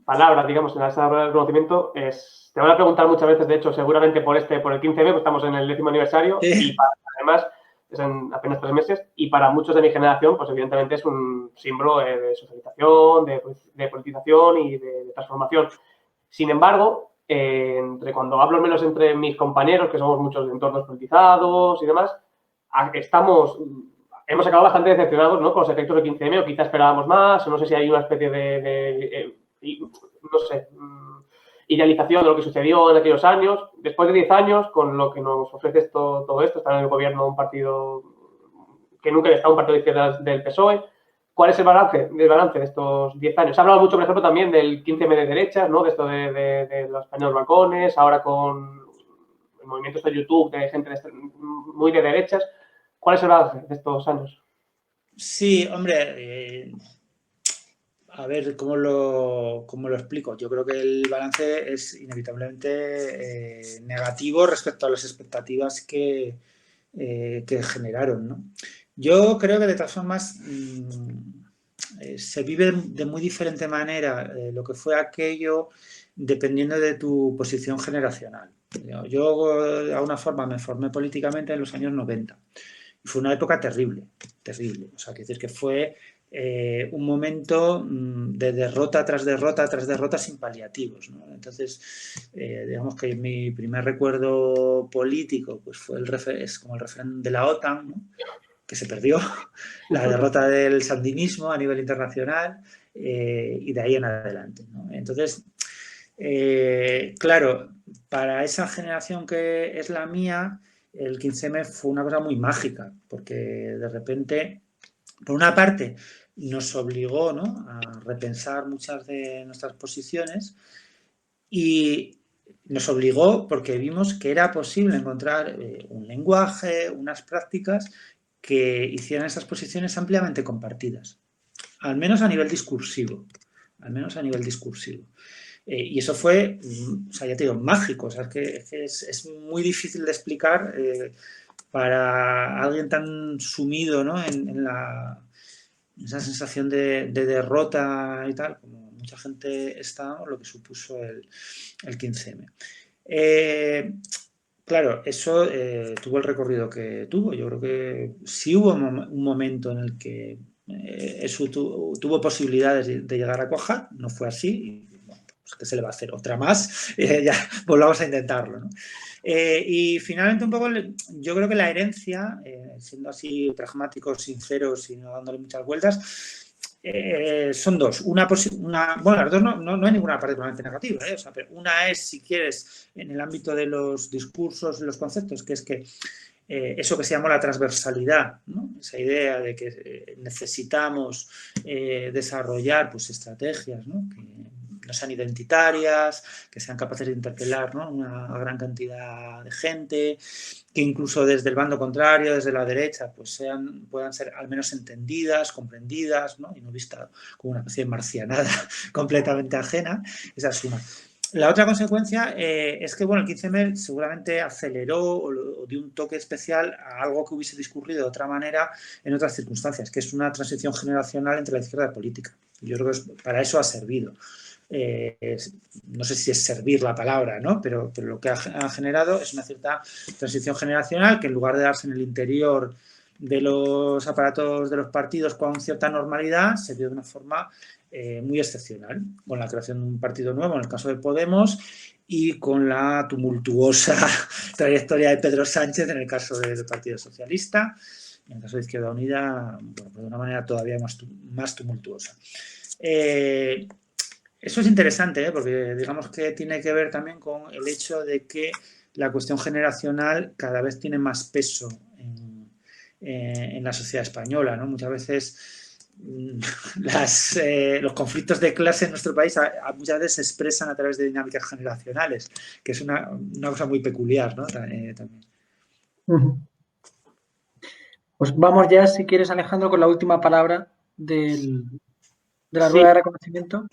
palabra, digamos, en esa palabra de conocimiento es, te van a preguntar muchas veces, de hecho, seguramente por el 15M, pues estamos en el 10º aniversario y además es en apenas 3 meses y para muchos de mi generación, pues evidentemente es un símbolo de socialización, de politización y de transformación. Sin embargo, cuando hablo menos entre mis compañeros, que somos muchos de entornos politizados y demás, hemos acabado bastante decepcionados, ¿no?, con los efectos del 15M, o quizá esperábamos más, o no sé si hay una especie de idealización de lo que sucedió en aquellos años. Después de 10 años, con lo que nos ofrece todo esto, está en el gobierno un partido que nunca está, un partido de izquierdas del PSOE. ¿Cuál es el balance de estos 10 años? Se ha hablado mucho, por ejemplo, también del 15M de derechas, ¿no?, de esto de los pequeños balcones, ahora con el movimiento de YouTube de gente muy de derechas. ¿Cuál es el balance de estos años? Sí, hombre, a ver, ¿cómo lo explico? Yo creo que el balance es inevitablemente negativo respecto a las expectativas que generaron, ¿no? Yo creo que de todas formas se vive de muy diferente manera lo que fue aquello dependiendo de tu posición generacional. Yo de alguna forma me formé políticamente en los años 90 y fue una época terrible, terrible. O sea, quiero decir que fue un momento de derrota tras derrota tras derrota sin paliativos, ¿no? Entonces, digamos que mi primer recuerdo político pues fue es como el referéndum de la OTAN, ¿no? Que se perdió, la derrota del sandinismo a nivel internacional y de ahí en adelante, ¿no? Entonces, claro, para esa generación que es la mía, el 15M fue una cosa muy mágica, porque de repente, por una parte, nos obligó, ¿no?, a repensar muchas de nuestras posiciones y nos obligó porque vimos que era posible encontrar un lenguaje, unas prácticas que hicieran esas posiciones ampliamente compartidas, al menos a nivel discursivo, al menos a nivel discursivo. Y eso fue, o sea, ya te digo, mágico. O sea, es muy difícil de explicar para alguien tan sumido, ¿no?, en esa sensación de derrota y tal, como mucha gente está, lo que supuso el 15M. Claro, eso tuvo el recorrido que tuvo. Yo creo que sí hubo un momento en el que eso tuvo posibilidades de llegar a cuajar, no fue así. Y, bueno, pues, ¿qué se le va a hacer? Otra más, ya volvamos a intentarlo, ¿no? Y finalmente un poco, yo creo que la herencia, siendo así pragmáticos, sinceros y no dándole muchas vueltas, son dos. Bueno, las dos no hay ninguna particularmente negativa, o sea, pero una es, si quieres, en el ámbito de los discursos y los conceptos, que es que eso que se llamó la transversalidad, ¿no?, esa idea de que necesitamos desarrollar pues, estrategias, ¿no?, que no sean identitarias, que sean capaces de interpelar, ¿no?, una gran cantidad de gente, que incluso desde el bando contrario, desde la derecha, pues puedan ser al menos entendidas, comprendidas, ¿no?, y no vistas como una especie de marcianada completamente ajena. Esa es una. La otra consecuencia es que, bueno, el 15M seguramente aceleró o dio un toque especial a algo que hubiese discurrido de otra manera en otras circunstancias, que es una transición generacional entre la izquierda y la política. Yo creo que para eso ha servido. No sé si es servir la palabra, ¿no?, pero lo que ha generado es una cierta transición generacional que, en lugar de darse en el interior de los aparatos de los partidos con cierta normalidad, se dio de una forma muy excepcional, con la creación de un partido nuevo, en el caso de Podemos, y con la tumultuosa trayectoria de Pedro Sánchez en el caso del Partido Socialista, en el caso de Izquierda Unida, bueno, de una manera todavía más tumultuosa. Eso es interesante, porque digamos que tiene que ver también con el hecho de que la cuestión generacional cada vez tiene más peso en la sociedad española, ¿no? Muchas veces los conflictos de clase en nuestro país muchas veces se expresan a través de dinámicas generacionales, que es una cosa muy peculiar, ¿no?, también. Pues vamos ya, si quieres, Alejandro, con la última palabra de la rueda de reconocimiento.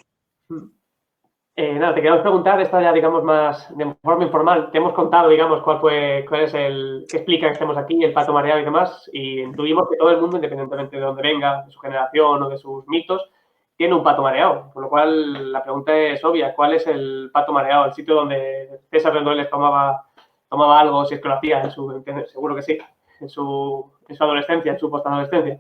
Nada, te queremos preguntar, esta ya, digamos, más de forma informal. Te hemos contado, digamos, qué explica que estemos aquí, el pato mareado y demás, y intuimos que todo el mundo, independientemente de dónde venga, de su generación o de sus mitos, tiene un pato mareado. Con lo cual, la pregunta es obvia: ¿cuál es el pato mareado? El sitio donde César Rendueles tomaba algo, si es que lo hacía, seguro que sí, en su adolescencia, en su postadolescencia.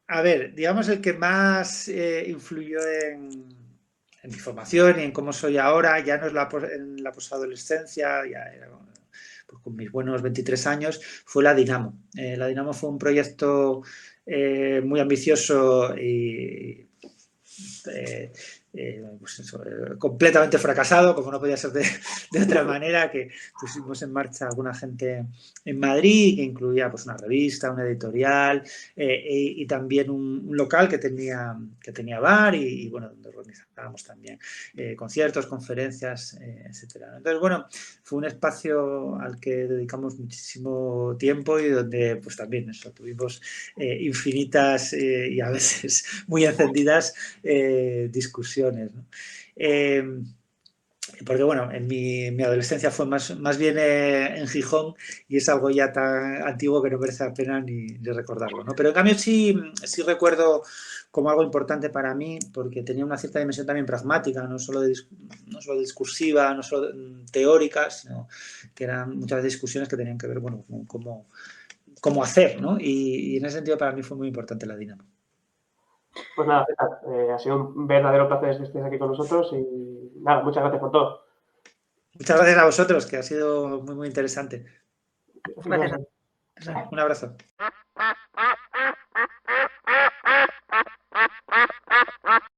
A ver, digamos el que más influyó en mi formación y en cómo soy ahora, ya no es en la posadolescencia, ya era pues, con mis buenos 23 años, fue la Dinamo. La Dinamo fue un proyecto muy ambicioso y pues eso, completamente fracasado, como no podía ser de otra manera, que pusimos en marcha alguna gente en Madrid, que incluía pues una revista, una editorial y también un local que tenía bar y bueno, donde organizábamos también conciertos, conferencias, etcétera. Entonces, bueno, fue un espacio al que dedicamos muchísimo tiempo y donde pues también eso, tuvimos infinitas y a veces muy encendidas discusiones, ¿no? porque bueno, en mi adolescencia fue más bien en Gijón y es algo ya tan antiguo que no merece la pena ni recordarlo, ¿no? Pero en cambio sí recuerdo como algo importante para mí, porque tenía una cierta dimensión también pragmática, no solo discursiva, no solo teórica, sino que eran muchas discusiones que tenían que ver, bueno, con cómo hacer, ¿no? Y en ese sentido para mí fue muy importante la Dinamo. Pues nada, César, ha sido un verdadero placer que estés aquí con nosotros y nada, muchas gracias por todo. Muchas gracias a vosotros, que ha sido muy interesante. Gracias. Un abrazo.